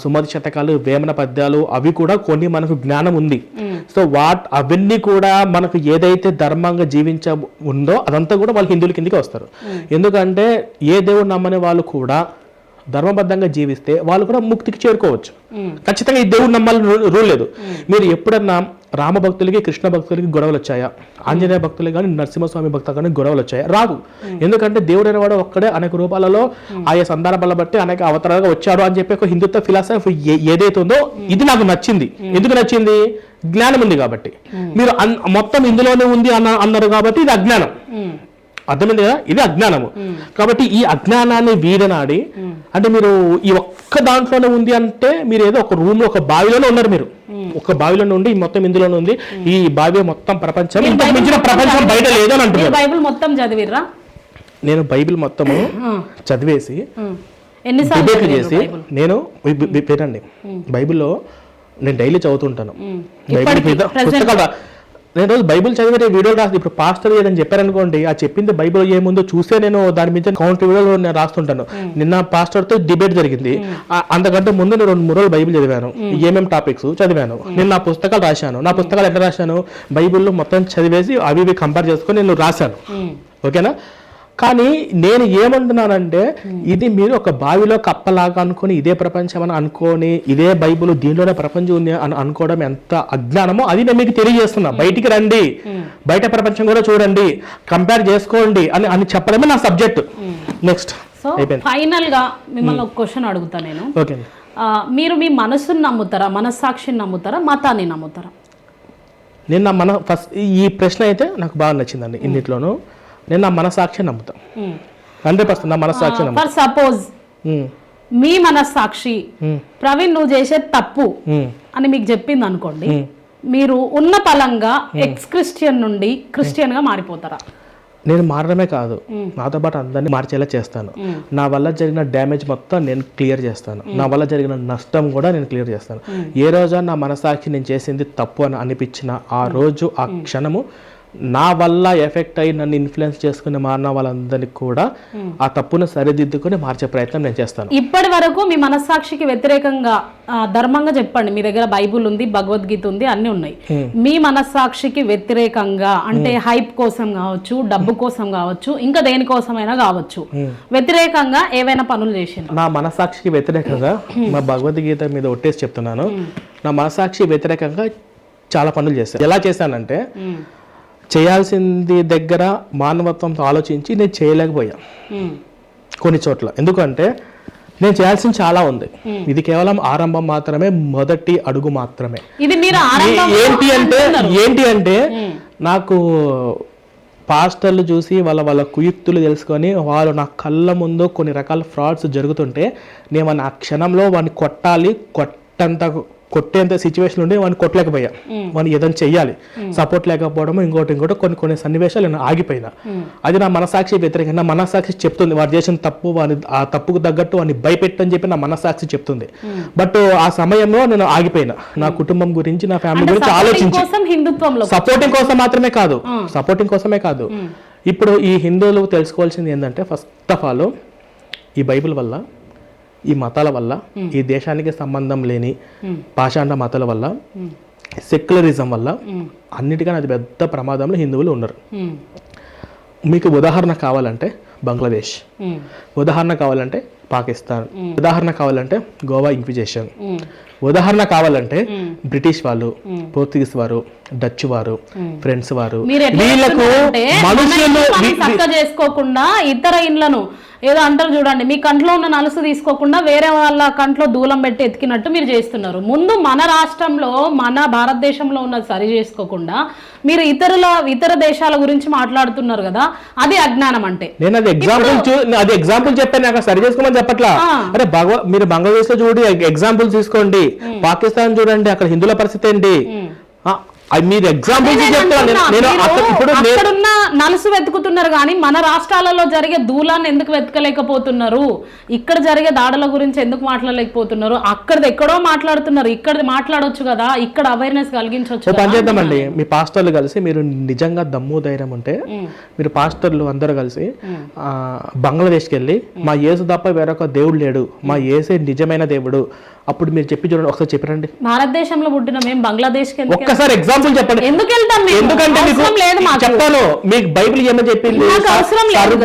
Speaker 1: సుమతి శతకాలు, వేమన పద్యాలు, అవి కూడా కొన్ని మనకు జ్ఞానం ఉంది. సో అవన్నీ కూడా మనకు ఏదైతే ధర్మంగా జీవించ ఉందో అదంతా కూడా వాళ్ళు హిందువుల కిందకి వస్తారు. ఎందుకంటే ఏ దేవుని నమ్మని వాళ్ళు కూడా ధర్మబద్ధంగా జీవిస్తే వాళ్ళు కూడా ముక్తికి చేరుకోవచ్చు. ఖచ్చితంగా ఈ దేవుడు నమ్మాలని రూల్ లేదు. మీరు ఎప్పుడన్నా రామ భక్తులకి, కృష్ణ భక్తులకి గొడవలు వచ్చాయా? ఆంజనేయ భక్తులు కానీ, నరసింహస్వామి భక్తులు కానీ గొడవలు వచ్చాయా? రావు. ఎందుకంటే దేవుడు అనేవాడు ఒక్కడే అనేక రూపాలలో, ఆయా సందర్భాల బట్టి అనేక అవతారాలుగా వచ్చాడు అని చెప్పి ఒక హిందుత్వ ఫిలాసఫీ ఏదైతే ఉందో ఇది నాకు నచ్చింది. ఎందుకు నచ్చింది? జ్ఞానం ఉంది కాబట్టి. మీరు మొత్తం ఇందులోనే ఉంది అన్నారు కాబట్టి ఇది అజ్ఞానం. అర్థమైంది కదా? ఇది అజ్ఞానము. కాబట్టి ఈ అజ్ఞానాన్ని వీడనాడి, అంటే మీరు ఈ ఒక్క దాంట్లోనే ఉంది అంటే మీరు ఏదో ఒక రూమ్ లో, ఒక బావిలోనే ఉన్నారు. మీరు ఒక బావిలోనే ఉండి మొత్తం ఇందులోనే ఉంది, ఈ బావి మొత్తం ప్రపంచం, ఇంతకు మించిన ప్రపంచం బయట లేదు అని అంటున్నారు.
Speaker 2: బైబిల్ మొత్తం చదివిర్రా?
Speaker 1: నేను బైబిల్ మొత్తము చదివేసి
Speaker 2: ఎన్నిసార్లు
Speaker 1: డిబేట్లు
Speaker 2: చదివారు
Speaker 1: చేసి
Speaker 2: బైబిల్?
Speaker 1: నేను వినండి, బైబిల్లో నేను డైలీ చదువుతుంటాను. బైబిల్
Speaker 2: ఇప్పటికీ,
Speaker 1: మీద
Speaker 2: present?
Speaker 1: పుస్తకాలు నేను రోజు బైబిల్ చదివే వీడియోలు రాసి, ఇప్పుడు పాస్టర్ ఏదని చెప్పారనుకోండి, ఆ చెప్పింది బైబిల్ ఏముందో చూసే నేను దాని మీద కౌంటర్ వీడియోలు నేను రాస్తుంటాను. నిన్న పాస్టర్తో డిబేట్ జరిగింది, అంతకంటే ముందు నేను 2-3 రోజులు బైబిల్ చదివాను, ఏమేమి టాపిక్స్ చదివాను. నేను నా పుస్తకాలు రాశాను. నా పుస్తకాలు ఎట్లా రాశాను, బైబిల్లో మొత్తం చదివేసి అవి ఇవి కంపేర్ చేసుకొని నేను రాశాను. ఓకేనా? కానీ నేను ఏమంటున్నానంటే, ఇది మీరు ఒక బావిలో కప్పలాగా అనుకొని ఇదే ప్రపంచం అని అనుకొని, ఇదే బైబిల్ దీనిలోనే ప్రపంచం ఉంది అని అనుకోవడం ఎంత అజ్ఞానమో అది నేను మీకు తెలియజేస్తున్నా. బయటికి రండి, బయట ప్రపంచం కూడా చూడండి, కంపేర్ చేసుకోండి అని అని చెప్పడమే నా సబ్జెక్ట్. నెక్స్ట్
Speaker 2: సో ఫైనల్ గా మిమ్మల్ని ఒక క్వశ్చన్ అడుగుతా నేను.
Speaker 1: ఓకే,
Speaker 2: మీరు మీ మనసుని నమ్ముతారా, మనస్సాక్షిని నమ్ముతారా, మతాన్ని నమ్ముతారా?
Speaker 1: నేను నా ఫస్ట్ ఈ ప్రశ్న అయితే నాకు బాగా నచ్చిందండి. ఇన్నిట్లోనూ నేను నా మనస్సాక్షి నమ్ముతాను, 100% నా మనస్సాక్షి నమ్ముతాను.
Speaker 2: ఫర్ సపోజ్ మీ మనస్సాక్షి ప్రవీణ్ నువ్వు చేసే తప్పు అని మీకు చెప్పింది అనుకోండి, మీరు ఉన్న పలంగా ఎక్స్ క్రిస్టియన్ నుండి క్రిస్టియన్ గా మారిపోతారా?
Speaker 1: నేను మారడమే కాదు, నాతో పాటు అందరినీ మార్చేలా చేస్తాను. నా వల్ల జరిగిన డ్యామేజ్ మొత్తం నేను క్లియర్ చేస్తాను. నా వల్ల జరిగిన నష్టం కూడా నేను క్లియర్ చేస్తాను. ఏ రోజు నా మనసాక్షి నేను చేసింది తప్పు అని అనిపించిన ఆ రోజు, ఆ క్షణము నా వల్ల ఎఫెక్ట్ అయ్యి నన్ను ఇన్ఫ్లుయెన్స్ చేసుకుని మారిన వాళ్ళందరినీ కూడా ఆ తప్పును సరిదిద్దుకుని మార్చే ప్రయత్నం నేను చేస్తాను.
Speaker 2: ఇప్పటి వరకు మీ మనస్సాక్షికి వ్యతిరేకంగా ధర్మంగా చెప్పండి, మీ దగ్గర బైబుల్ ఉంది, భగవద్గీత ఉంది, అన్ని ఉన్నాయి. మీ మనస్సాక్షికి వ్యతిరేకంగా అంటే హైప్ కోసం కావచ్చు, డబ్బు కోసం కావచ్చు, ఇంకా దేనికోసమైనా కావచ్చు, వ్యతిరేకంగా ఏవైనా పనులు చేసిండ్రు?
Speaker 1: నా మనస్సాక్షికి వ్యతిరేకంగా, మా భగవద్గీత మీద ఒట్టేసి చెప్తున్నాను, నా మనస్సాక్షి వ్యతిరేకంగా చాలా పనులు చేశాను. ఎలా చేశానంటే, చేయాల్సింది దగ్గర మానవత్వంతో ఆలోచించి నేను చేయలేకపోయా కొన్ని చోట్ల. ఎందుకంటే నేను చేయాల్సింది చాలా ఉంది, ఇది కేవలం ఆరంభం మాత్రమే, మొదటి అడుగు మాత్రమే.
Speaker 2: ఇది మీరు
Speaker 1: ఏంటి అంటే నాకు పాస్టర్లు చూసి వాళ్ళ కుయుక్తులు తెలుసుకొని వాళ్ళు నా కళ్ళ ముందు కొన్ని రకాల ఫ్రాడ్స్ జరుగుతుంటే నేను ఆ క్షణంలో వాడిని కొట్టేంత సిచ్యువేషన్ ఉండి వాడిని కొట్టలేకపోయా. వాడిని ఏదైనా చెయ్యాలి, సపోర్ట్ లేకపోవడం, ఇంకోటి కొన్ని సన్నివేశాలు నేను ఆగిపోయినా. అది నా మనసాక్షి వ్యతిరేకంగా, నా మనసాక్షి చెప్తుంది వాడు చేసిన తప్పు, ఆ తప్పుకు తగ్గట్టు వాడిని భయపెట్టని చెప్పి నా మనసాక్షి చెప్తుంది. బట్ ఆ సమయంలో నేను ఆగిపోయినా, నా కుటుంబం గురించి, నా ఫ్యామిలీ గురించి ఆలోచించి. సపోర్టింగ్ కోసమే కాదు. ఇప్పుడు ఈ హిందువులు తెలుసుకోవాల్సింది ఏంటంటే, ఫస్ట్ ఆఫ్ ఆల్ ఈ బైబిల్ వల్ల, ఈ మతాల వల్ల, ఈ దేశానికి సంబంధం లేని పాషాండ మతాల వల్ల, సెక్యులరిజం వల్ల అన్నిటికన్నా అది పెద్ద ప్రమాదంలో హిందువులు ఉన్నారు. మీకు ఉదాహరణ కావాలంటే బంగ్లాదేశ్, ఉదాహరణ కావాలంటే పాకిస్తాన్, ఉదాహరణ కావాలంటే గోవా ఇంక్విజిషన్, ఉదాహరణ కావాలంటే బ్రిటిష్ వాళ్ళు, పోర్చుగీస్ వారు, డచ్ వారు, ఫ్రెండ్స్ వారు, వీళ్ళకు మనుషులు
Speaker 2: చేసుకోకుండా ఇతర ఇండ్లను ఏదో అంటారు చూడండి, మీ కంట్లో ఉన్న నలుసు తీసుకోకుండా వేరే వాళ్ళ కంట్లో దూలం పెట్టి ఎతికినట్టు మీరు చేస్తున్నారు. ముందు మన రాష్ట్రంలో, మన భారతదేశంలో ఉన్నది సరి చేసుకోకుండా మీరు ఇతర దేశాల గురించి మాట్లాడుతున్నారు కదా, అది అజ్ఞానం. అంటే
Speaker 1: నేను అది ఎగ్జాంపుల్ చెప్పాను, నాకు సరి చేసుకోమని చెప్పట్లా. అరే మీరు బంగ్లాదేశ్ లో చూడండి, ఎగ్జాంపుల్ తీసుకోండి, పాకిస్తాన్ చూడండి, అక్కడ హిందువుల పరిస్థితి ఏంటి, మీరు ఎగ్జాంపుల్
Speaker 2: అక్కడున్న నలుసు వెతుకుతున్నారు కానీ మన రాష్ట్రాలలో జరిగే దూలాన్ని ఎందుకు వెతకలేకపోతున్నారు, ఇక్కడ జరిగే దాడుల గురించి ఎందుకు మాట్లాడలేకపోతున్నారు? అక్కడది ఎక్కడో మాట్లాడుతున్నారు, ఇక్కడ మాట్లాడొచ్చు కదా, ఇక్కడ అవేర్నెస్ కలిగించవచ్చు.
Speaker 1: పని చేద్దామండి, మీ పాస్టర్లు కలిసి, మీరు నిజంగా దమ్ము ధైర్యం ఉంటే మీరు పాస్టర్లు అందరూ కలిసి బంగ్లాదేశ్కి వెళ్ళి, మా యేసు తప్ప వేరొక దేవుడు లేడు, మా యేసే నిజమైన దేవుడు, అప్పుడు మీరు చెప్పి చూడండి, ఒకసారి చెప్పరండి.
Speaker 2: భారతదేశంలో పుట్టిన మేము బంగ్లాదేశ్
Speaker 1: ఒక్కసారి ఎగ్జాంపుల్ చెప్పండి.
Speaker 2: ఎందుకు వెళ్తాం?
Speaker 1: ఎందుకంటే చెప్తాను, మీకు బైబిల్ ఏమని చెప్పింది,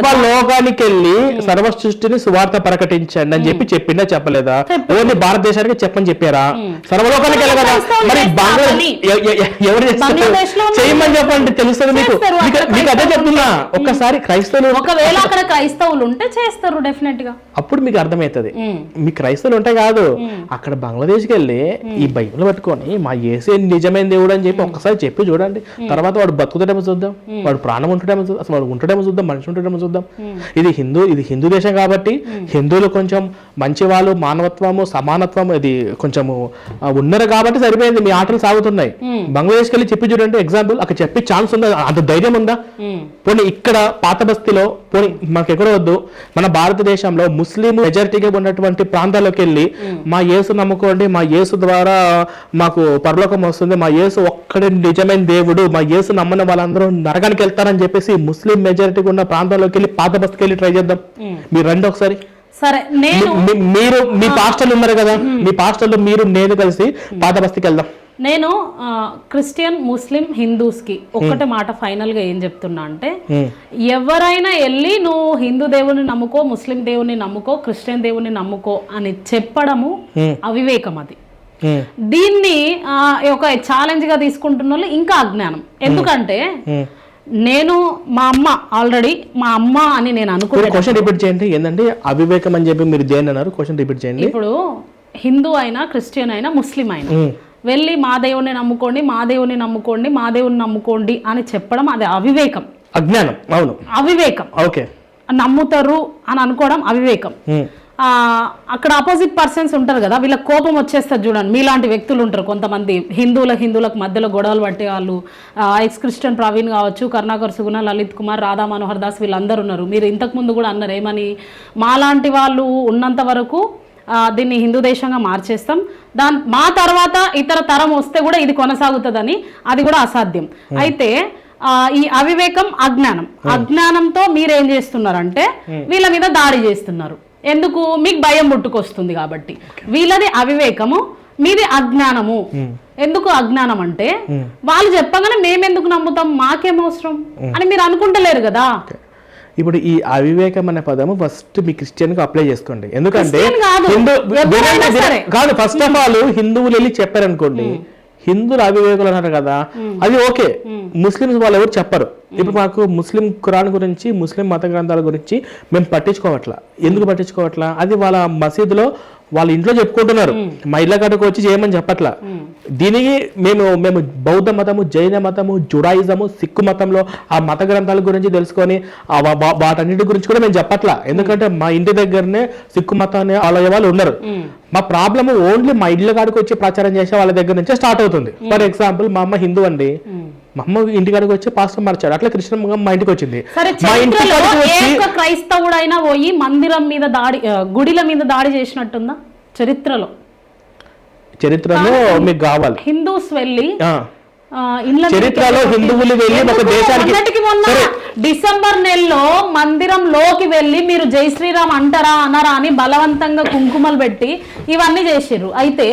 Speaker 1: సర్వలోకానికి వెళ్ళి సర్వ సృష్టిని సువార్త ప్రకటించండి అని చెప్పిందా చెప్పలేదా? ఓన్లీ భారతదేశానికి చెప్పని చెప్పారా? సర్వలోకానికి వెళ్ళగలరా? మరి ఎవరు చేయమని చెప్పండి, తెలుస్తుంది మీకు. మీకు అదే చెప్తున్నా, ఒక్కసారి క్రైస్తవులు,
Speaker 2: ఒకవేళ అక్కడ క్రైస్తవులు ఉంటే చేస్తారు డెఫినెట్ గా,
Speaker 1: అప్పుడు మీకు అర్థమవుతుంది. మీ క్రైస్తవులు ఉంటే కాదు, అక్కడ బంగ్లాదేశ్కి వెళ్ళి ఈ బైబిల్ పట్టుకొని మా యేసే నిజమైన దేవుడు అని చెప్పి ఒక్కసారి చెప్పి చూడండి, తర్వాత వాడు బతుకుతాడేమో చూద్దాం, వాడు ప్రాణం మనం ఉంటుండేమో చూద్దాం, అసలు వాళ్ళు ఉంటుండేమో చూద్దాం, మనిషి ఉంటుండేమో చూద్దాం. ఇది హిందూ దేశం కాబట్టి హిందువులు కొంచెం మంచి వాళ్ళు, మానవత్వము, సమానత్వం ఇది కొంచెము ఉన్నారు కాబట్టి సరిపోయింది, మీ ఆటలు సాగుతున్నాయి. బంగ్లాదేశ్కి వెళ్ళి చెప్పి చూడండి ఎగ్జాంపుల్, అక్కడ చెప్పి ఛాన్స్ ఉందా, అంత ధైర్యం ఉందా? పోనీ ఇక్కడ పాత బస్తీలో, పోనీ మనకు ఎక్కడ వద్దు, మన భారతదేశంలో ముస్లిం మెజారిటీగా ఉన్నటువంటి ప్రాంతాల్లోకి వెళ్ళి మా యేసు నమ్ముకోండి, మా యేసు ద్వారా మాకు పరలోకం వస్తుంది, మా యేసు ఒక్కడే నిజమైన దేవుడు, మా యేసు నమ్మని వాళ్ళందరూ నరకానికి వెళ్తారని చెప్పేసి ముస్లిం మెజారిటీగా ఉన్న ప్రాంతాల్లోకి వెళ్ళి పాత బస్తీకి వెళ్ళి ట్రై చేద్దాం. మీరు రండి ఒకసారి.
Speaker 2: సరే,
Speaker 1: మీరు మీ పాస్టర్లు ఉన్నారు కదా, మీ పాస్టర్లు మీరు నేను కలిసి పాత బస్తీకి వెళ్దాం.
Speaker 2: నేను క్రిస్టియన్, ముస్లిం, హిందూస్కి ఒక్కటే మాట ఫైనల్ గా ఏం చెప్తున్నా అంటే, ఎవరైనా వెళ్ళి నువ్వు హిందూ దేవుని నమ్ముకో, ముస్లిం దేవుని నమ్ముకో, క్రిస్టియన్ దేవుని నమ్ముకో అని చెప్పడము అవివేకం. అది దీన్ని ఒక ఛాలెంజ్ గా తీసుకుంటున్న వాళ్ళు ఇంకా అజ్ఞానం. ఎందుకంటే నేను మా అమ్మ ఆల్రెడీ మా అమ్మ అని నేను అనుకున్నాను.
Speaker 1: క్వశ్చన్ రిపీట్ చేయండి, ఏంటంటే అవివేకం అని చెప్పి మీరు దేని అన్నారు? క్వశ్చన్ రిపీట్ చేయండి.
Speaker 2: ఇప్పుడు హిందూ అయినా, క్రిస్టియన్ అయినా, ముస్లిం అయినా వెళ్ళి మా దేవుణ్ణి నమ్ముకోండి, మా దేవుణ్ణి నమ్ముకోండి, మా దేవుణ్ణి నమ్ముకోండి అని చెప్పడం అది అవివేకం,
Speaker 1: అజ్ఞానం. అవును,
Speaker 2: అవివేకం.
Speaker 1: ఓకే,
Speaker 2: నమ్ముతారు అని అనుకోవడం అవివేకం. అక్కడ ఆపోజిట్ పర్సన్స్ ఉంటారు కదా, వీళ్ళకి కోపం వచ్చేస్తారు చూడండి. మీలాంటి వ్యక్తులు ఉంటారు కొంతమంది, హిందువులకు మధ్యలో గొడవలు పట్టే వాళ్ళు. ఎక్స్ క్రిస్టియన్ ప్రవీణ్ కావచ్చు, కరుణాకర్ సుగుణ, లలిత్ కుమార్, రాధా మనోహర్ దాస్, వీళ్ళందరూ ఉన్నారు. మీరు ఇంతకుముందు కూడా అన్నారు ఏమని, మాలాంటి వాళ్ళు ఉన్నంత వరకు దీన్ని హిందూ దేశంగా మార్చేస్తాం, మా తర్వాత ఇతర తరం వస్తే కూడా ఇది కొనసాగుతుందని. అది కూడా అసాధ్యం. అయితే ఈ అవివేకం, అజ్ఞానం, అజ్ఞానంతో మీరేం చేస్తున్నారంటే వీళ్ళ మీద దాడి చేస్తున్నారు. ఎందుకు? మీకు భయం పుట్టుకొస్తుంది కాబట్టి. వీళ్ళది అవివేకము, మీది అజ్ఞానము. ఎందుకు అజ్ఞానం అంటే వాళ్ళు చెప్పగానే మేమెందుకు నమ్ముతాం, మాకేం అవసరం అని మీరు అనుకుంటలేరు కదా.
Speaker 1: ఇప్పుడు ఈ అవివేకం అనే పదము ఫస్ట్ మీ క్రిస్టియన్ కి అప్లై చేసుకోండి. ఎందుకంటే కాదు, ఫస్ట్ ఆఫ్ ఆల్ హిందువులు వెళ్ళి చెప్పారనుకోండి, హిందువులు అవివేకులు అన్నారు కదా, అది ఓకే. ముస్లిమ్స్ వాళ్ళు ఎవరు చెప్పరు. ఇప్పుడు మాకు ముస్లిం ఖురాన్ గురించి, ముస్లిం మత గ్రంథాల గురించి మేము పట్టించుకోవట్లా. ఎందుకు పట్టించుకోవట్లా? అది వాళ్ళ మసీదులో వాళ్ళ ఇంట్లో చెప్పుకుంటున్నారు, మా ఇళ్ళ కాడకు వచ్చి చేయమని చెప్పట్లా. దీనికి మేము బౌద్ధ మతము, జైన మతము, జుడాయిజము, సిక్కు మతంలో ఆ మత గ్రంథాల గురించి తెలుసుకొని వాటన్నిటి గురించి కూడా మేము చెప్పట్లా. ఎందుకంటే మా ఇంటి దగ్గరనే సిక్కు మతాన్ని ఆలయ వాళ్ళు ఉన్నారు. మా ప్రాబ్లమ్ ఓన్లీ మా ఇళ్ళ కాడకు వచ్చి ప్రచారం చేసే వాళ్ళ దగ్గర నుంచే స్టార్ట్ అవుతుంది. ఫర్ ఎగ్జాంపుల్, మా అమ్మ హిందూ అండి, మా అమ్మ ఇంటి కాడికి వచ్చి పాస్టర్ మార్చాడు, అట్లా క్రిస్టియన్ మా ఇంటికి వచ్చింది.
Speaker 2: క్రైస్తవుడైనా పోయి మందిరం మీద దాడి, గుడిల మీద దాడి చేసినట్టుందా చరిత్రలో?
Speaker 1: మీకు కావాలి
Speaker 2: హిందూస్ వెళ్ళి
Speaker 1: చరిత్రలో హిందువులు వెళ్ళి ఒక దేశానికి
Speaker 2: డిసెంబర్ నెలలో మందిరంలోకి వెళ్ళి మీరు జై శ్రీరామ్ అంటారా అనరా అని బలవంతంగా కుంకుమలు పెట్టి ఇవన్నీ చేసిర్రు. అయితే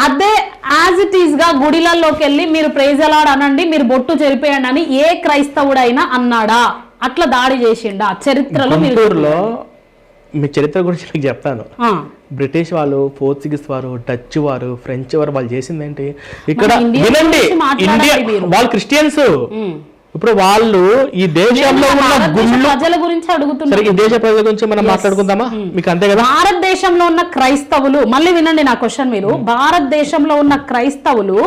Speaker 2: అదే యాజ్ ఇట్ ఈస్ గా గుడిలలోకి వెళ్ళి మీరు ప్రైజ్ అలాడ్ అనండి, మీరు బొట్టు చెరిపేయండి అని ఏ క్రైస్తవుడైనా అన్నాడా? అట్లా దాడి చేసిండా చరిత్రలో?
Speaker 1: మీ చరిత్ర గురించి మీకు చెప్తాను. బ్రిటిష్ వాళ్ళు, పోర్చుగీస్ వారు, డచ్ వారు, ఫ్రెంచ్ వారు వాళ్ళు చేసిందేంటి? ఇక్కడ వినండి, ఇండియా వాళ్ళు క్రిస్టియన్స్. ఇప్పుడు వాళ్ళు ఈ దేశంలో ఉన్న
Speaker 2: ప్రజల గురించి అడుగుతున్నారు.
Speaker 1: ఈ దేశ ప్రజల గురించి మనం మాట్లాడుకుందామా? మీకు అంతే కదా.
Speaker 2: భారతదేశంలో ఉన్న క్రైస్తవులు, మళ్ళీ వినండి నా క్వశ్చన్ మీరు, భారతదేశంలో ఉన్న క్రైస్తవులు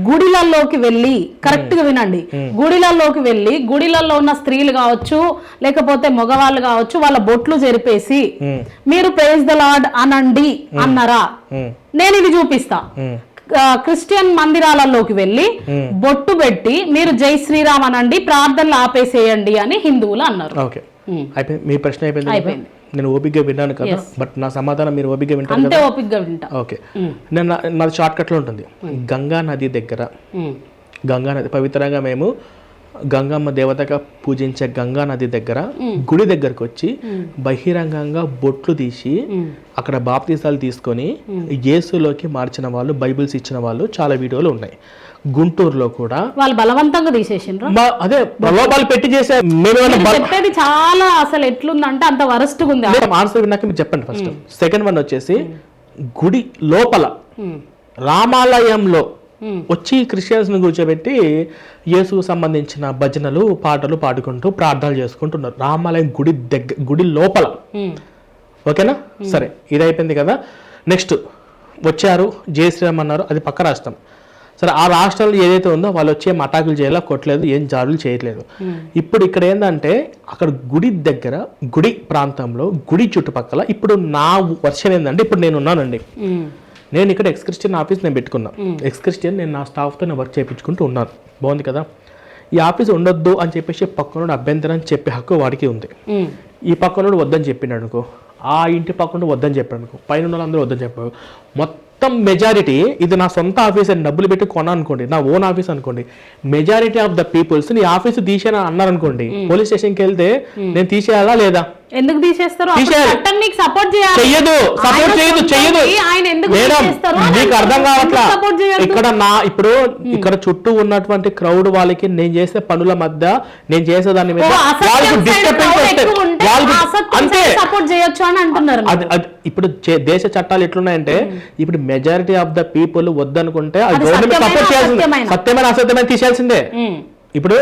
Speaker 2: గుడిలలోకి వెళ్ళి, కరెక్ట్ గా వినండి, గుడిలలోకి వెళ్ళి గుడిలలో ఉన్న స్త్రీలు కావచ్చు, లేకపోతే మగవాళ్ళు కావచ్చు, వాళ్ళ బొట్లు చెరిపేసి మీరు ప్రైజ్ ద లార్డ్ అనండి అన్నారా? నేను ఇది చూపిస్తా. క్రిస్టియన్ మందిరాలలోకి వెళ్ళి బొట్టు పెట్టి మీరు జై శ్రీరామ్ అనండి, ప్రార్థనలు ఆపేసేయండి అని హిందువులు అన్నారు.
Speaker 1: మీ ప్రశ్న అయిపోయింది. నేను ఓపికగా విన్నాను కదా, బట్ నా సమాధానం మీరు ఓపికగా వింటారు.
Speaker 2: అంతే ఓపికగా వింటా.
Speaker 1: ఓకే, నేను నాది షార్ట్ కట్ లో ఉంటుంది. గంగా నది దగ్గర, గంగా నది పవిత్రంగా మేము గంగమ్మ దేవతగా పూజించే గంగా నది దగ్గర గుడి దగ్గరకు వచ్చి బహిరంగంగా బొట్లు తీసి అక్కడ బాప్తీసాలు తీసుకొని యేసులోకి మార్చిన వాళ్ళు, బైబిల్స్ ఇచ్చిన వాళ్ళు చాలా వీడియోలు ఉన్నాయి. గుంటూరులో కూడా
Speaker 2: వాళ్ళు బలవంతంగా తీసేసిండ్రు.
Speaker 1: అదే ప్రలోభాలు పెట్టి చేసే.
Speaker 2: చెప్పేది చాలా అసలు ఎట్లుందంటే అంత వరస్ట్గా ఉంది.
Speaker 1: ఆన్సర్ విన్నాక మీరు చెప్పండి. ఫస్ట్ సెకండ్ వన్ వచ్చేసి, గుడి లోపల రామాలయంలో వచ్చి క్రిస్టియన్స్ ని కూర్చోబెట్టి యేసుకు సంబంధించిన భజనలు, పాటలు పాడుకుంటూ ప్రార్థనలు చేసుకుంటున్నారు రామాలయం గుడి లోపల. ఓకేనా? సరే, ఇది అయిపోయింది కదా. నెక్స్ట్ వచ్చారు, జై శ్రీరామ్ అన్నారు, అది పక్క రాష్ట్రం. సరే ఆ రాష్ట్రాల్లో ఏదైతే ఉందో వాళ్ళు వచ్చి ఏం అటాకులు చేయాలో కొట్టలేదు, ఏం జారులు చేయట్లేదు. ఇప్పుడు ఇక్కడ ఏంటంటే అక్కడ గుడి దగ్గర, గుడి ప్రాంతంలో, గుడి చుట్టుపక్కల ఇప్పుడు నా వర్షన్ ఏంటంటే, ఇప్పుడు నేను ఉన్నానండి, నేను ఇక్కడ ఎక్స్ క్రిస్టియన్ ఆఫీస్ నేను పెట్టుకున్నా. ఎక్స్ క్రిస్టియన్ నేను నా స్టాఫ్తో నేను వర్క్ చేయించుకుంటూ ఉన్నాను. బాగుంది కదా. ఈ ఆఫీస్ ఉండొద్దు అని చెప్పేసి పక్కనోడు అభ్యంతరం చెప్పే హక్కు వాడికి ఉంది. ఈ పక్కనోడు వద్దని చెప్పిండు అనుకో, ఆ ఇంటి పక్కనోడు వద్దని చెప్పాడు అనుకో, పైన వాళ్ళందరూ వద్దని చెప్పారు. మొత్తం మెజారిటీ ఇది నా సొంత ఆఫీస్ అని డబ్బులు పెట్టి కొన్నా అనుకోండి, నా ఓన్ ఆఫీస్ అనుకోండి, మెజారిటీ ఆఫ్ ద పీపుల్స్ నీ ఆఫీస్ తీసేనా అన్నారు అనుకోండి, పోలీస్ స్టేషన్కి వెళ్తే నేను తీసేయాలా లేదా?
Speaker 2: ఎందుకు తీసేస్తారు? సపోర్ట్
Speaker 1: చెయ్యదు, సపోర్ట్ చేయదు, చెయ్యదు. మీకు అర్థం కావట్లా. ఇక్కడ ఇప్పుడు ఇక్కడ చుట్టూ ఉన్నటువంటి క్రౌడ్ వాళ్ళకి నేను చేసే పనుల మధ్య నేను చేసే దాని మీద వాళ్ళకి డిస్టర్బెన్స్ అంతే
Speaker 2: సపోర్ట్ చేయొచ్చు అని అంటున్నారు.
Speaker 1: ఇప్పుడు దేశ చట్టాలు ఎట్లున్నాయంటే, ఇప్పుడు మెజారిటీ ఆఫ్ ద పీపుల్ వద్దనుకుంటే గవర్నమెంట్ సపోర్ట్ చేయాల్సిందే, సత్యమైన అసత్యమైన తీసేయాల్సిందే. ఇప్పుడు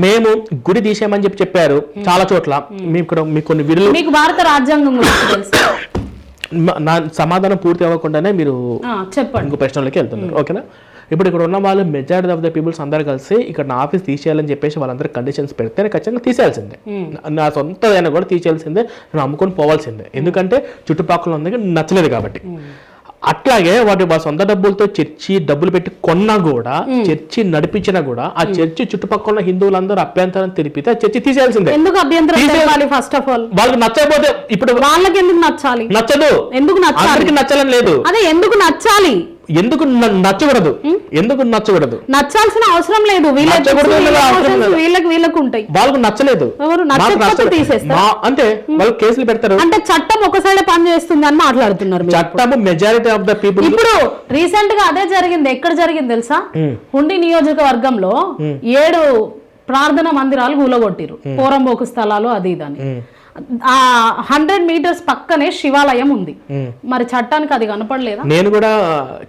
Speaker 1: మేము గుడి తీసేయమని చెప్పారు చాలా చోట్ల. మీకు కొన్ని వీడియోలు,
Speaker 2: మీకు భారత రాజ్యాంగం
Speaker 1: నా సమాధానం పూర్తి అవ్వకుండానే మీరు
Speaker 2: చెప్పండి
Speaker 1: ఇంకో ప్రశ్నలోకి వెళ్తున్నారు. ఓకేనా. ఇప్పుడు ఇక్కడ ఉన్న వాళ్ళు మెజారిటీ ఆఫ్ ద పీపుల్స్ అందరు కలిసి ఇక్కడ నా ఆఫీస్ తీసేయాలని చెప్పేసి వాళ్ళందరూ కండిషన్స్ పెడితే నేను ఖచ్చితంగా తీసేయాల్సిందే. నా సొంతదైనా కూడా తీసేయాల్సిందే, నేను అమ్ముకొని పోవాల్సిందే. ఎందుకంటే చుట్టుపక్కల అందరికీ నచ్చలేదు కాబట్టి. అట్లాగే వాటి సొంత డబ్బులతో చర్చి డబ్బులు పెట్టి కొన్నా కూడా, చర్చి నడిపించినా కూడా, ఆ చర్చి చుట్టుపక్కల హిందువులందరూ అభ్యంతరం తెలిపితే ఆ చర్చి తీసేయాల్సిందే.
Speaker 2: ఎందుకు అభ్యంతరం? ఫస్ట్ ఆఫ్ ఆల్
Speaker 1: వాళ్ళకి నచ్చకపోతే ఇప్పుడు
Speaker 2: వాళ్ళకి ఎందుకు నచ్చాలి?
Speaker 1: నచ్చదు.
Speaker 2: ఎందుకు నచ్చాలి?
Speaker 1: నచ్చాలని లేదు.
Speaker 2: అదే ఎందుకు నచ్చాలి?
Speaker 1: ఎందుకు నచ్చకూడదు? ఎందుకు నచ్చకూడదు?
Speaker 2: నచ్చాల్సిన అవసరం లేదు. వీళ్ళకి ఉంటాయి.
Speaker 1: వాళ్ళకు నచ్చలేదు అంటే వాళ్ళు కేసులు పెడతారు.
Speaker 2: అంటే చట్టం ఒక సైడ్ పని చేస్తుంది అని మాట్లాడుతున్నారు.
Speaker 1: చట్టం మెజారిటీ ఆఫ్ ద పీపుల్.
Speaker 2: ఇప్పుడు రీసెంట్ గా అదే జరిగింది. ఎక్కడ జరిగింది తెలుసా? హుండి నియోజకవర్గంలో 7 ప్రార్థనా మందిరాలు కూలగొట్టిరు, పోరంబోకు స్థలాలు అది ఇదని. 100 meters పక్కనే శివాలయం ఉంది. మరి చట్టానికి అది కనపడలేదా?
Speaker 1: నేను కూడా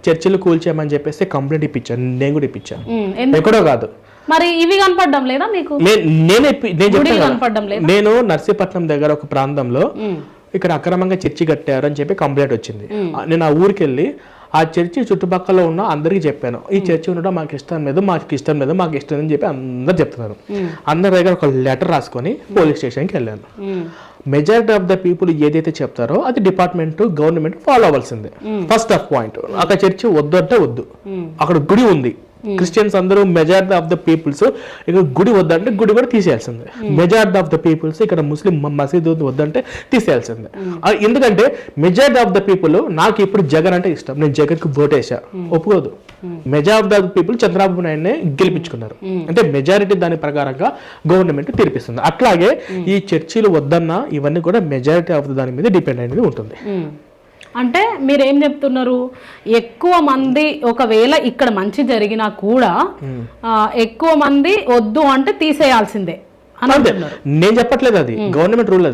Speaker 1: చర్చిలు కూల్చేయమని చెప్పేసి కంప్లైంట్ ఇప్పించాను. నేను కూడా ఇప్పించాను, ఎక్కడో కాదు.
Speaker 2: మరి ఇవి కనపడడం లేదా మీకు?
Speaker 1: నేను నర్సీపట్నం దగ్గర ఒక ప్రాంతంలో ఇక్కడ అక్రమంగా చర్చి కట్టారు అని చెప్పి కంప్లైంట్ వచ్చింది. నేను ఆ ఊరికి వెళ్ళి ఆ చర్చి చుట్టుపక్కల ఉన్న అందరికీ చెప్పాను, ఈ చర్చి ఉండడం మాకు ఇష్టం లేదు, మాకు ఇష్టం లేదు, మాకు ఇష్టం అని చెప్పి అందరు చెప్తున్నారు. అందరి దగ్గర ఒక లెటర్ రాసుకొని పోలీస్ స్టేషన్కి వెళ్ళాను. మెజారిటీ ఆఫ్ ద పీపుల్ ఏదైతే చెప్తారో అది డిపార్ట్మెంట్, గవర్నమెంట్ ఫాలో అవ్వాల్సిందే. ఫస్ట్ ఆఫ్ పాయింట్, అక్కడ చర్చి వద్దు అంటే వద్దు. అక్కడ గుడి ఉంది, క్రిస్టియన్స్ అందరూ మెజారిటీ ఆఫ్ ద పీపుల్స్ ఇక్కడ గుడి వద్దంటే గుడి కూడా తీసేయాల్సిందే. మెజారిటీ ఆఫ్ ద పీపుల్స్ ఇక్కడ ముస్లిం మసీదు వద్దంటే తీసేయాల్సిందే. ఎందుకంటే మెజారిటీ ఆఫ్ ద పీపుల్, నాకు ఇప్పుడు జగన్ అంటే ఇష్టం, నేను జగన్ కి ఓట్ వేసా, ఒప్పుకోదు. Majority of the people Chandrababu నాయుడునే గెలిపించుకున్నారు. అంటే మెజారిటీ దాని ప్రకారంగా గవర్నమెంట్ తీర్పిస్తుంది. అట్లాగే ఈ చర్చిలు వద్దన్నా ఇవన్నీ కూడా మెజారిటీ ఆఫ్ దాని మీద డిపెండ్ అనేది ఉంటుంది.
Speaker 2: అంటే మీరు ఏం చెప్తున్నారు? ఎక్కువ మంది ఒకవేళ ఇక్కడ మంచి జరిగినా కూడా ఎక్కువ మంది వద్దు అంటే తీసేయాల్సిందే అని అంటున్నారు.
Speaker 1: నేను చెప్పట్లేదు, అది గవర్నమెంట్ రూల్.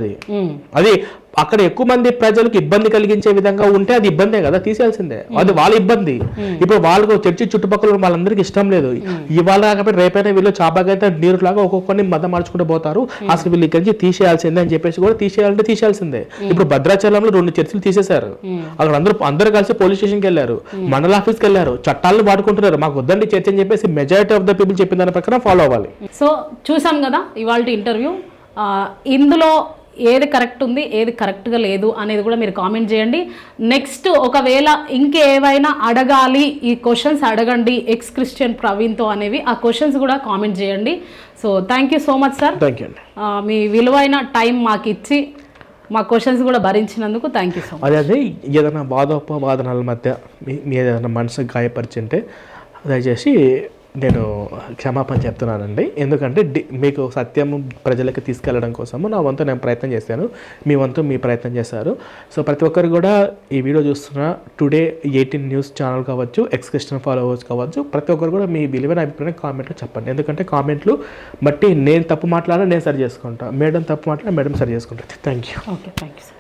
Speaker 1: అది అక్కడ ఎక్కువ మంది ప్రజలకు ఇబ్బంది కలిగించే విధంగా ఉంటే అది ఇబ్బందే కదా, తీసేయాల్సిందే. అది వాళ్ళ ఇబ్బంది. ఇప్పుడు వాళ్ళకు చర్చి చుట్టుపక్కల వాళ్ళందరికీ ఇష్టం లేదు. ఇవాళ కాకపోతే రేపైనా వీళ్ళు చాపకైతే నీరులాగా ఒక్కొక్కరిని మతం మార్చుకుంటూ పోతారు. అసలు వీళ్ళు ఇక్కడి నుంచి తీసేయాల్సిందే అని చెప్పేసి కూడా తీసేయాలంటే తీసేయాల్సిందే. ఇప్పుడు భద్రాచలంలో 2 చర్చిలు తీసేశారు. అక్కడ అందరూ కలిసి పోలీస్ స్టేషన్కి వెళ్ళారు, మండల ఆఫీస్కి వెళ్ళారు, చట్టాలను వాడుకుంటున్నారు. మాకు వద్దండి చర్చ అని చెప్పేసి మెజారిటీ ఆఫ్ ద పీపుల్ చెప్పిన దాని ప్రకారం ఫాలో అవ్వాలి.
Speaker 2: సో చూసాం కదా ఇవాళ ఇంటర్వ్యూ. ఇందులో ఏది కరెక్ట్ ఉంది, ఏది కరెక్ట్గా లేదు అనేది కూడా మీరు కామెంట్ చేయండి. నెక్స్ట్ ఒకవేళ ఇంకేవైనా అడగాలి, ఈ క్వశ్చన్స్ అడగండి ఎక్స్ క్రిస్టియన్ ప్రవీణ్తో అనేవి, ఆ క్వశ్చన్స్ కూడా కామెంట్ చేయండి. So thank you so much sir. మీ విలువైన టైం మాకు ఇచ్చి మా క్వశ్చన్స్ కూడా భరించినందుకు థ్యాంక్ యూ సో మచ్.
Speaker 1: అదే ఏదైనా వాదోపవాదనల మధ్య మీ ఏదైనా మనసు గాయపరిచింటే దయచేసి నేను క్షమాపణ చెప్తున్నానండి. ఎందుకంటే మీకు సత్యం ప్రజలకు తీసుకెళ్లడం కోసము నా వంతు నేను ప్రయత్నం చేశాను, మీ వంతు మీ ప్రయత్నం చేశారు. సో ప్రతి ఒక్కరు కూడా ఈ వీడియో చూస్తున్న టుడే 18 న్యూస్ ఛానల్ కావచ్చు, ఎక్స్ క్రిస్టియన్ ఫాలోవర్స్ కావచ్చు, ప్రతి ఒక్కరు కూడా మీ విలువైన అభిప్రాయం కామెంట్లో చెప్పండి. ఎందుకంటే కామెంట్లు బట్టి నేను తప్పు మాట్లాడినా నేను సరి చేసుకుంటాను, మేడం తప్పు మాట్లాడినా మేడం సరి చేసుకుంటాను. Thank you.
Speaker 2: Okay, thank you.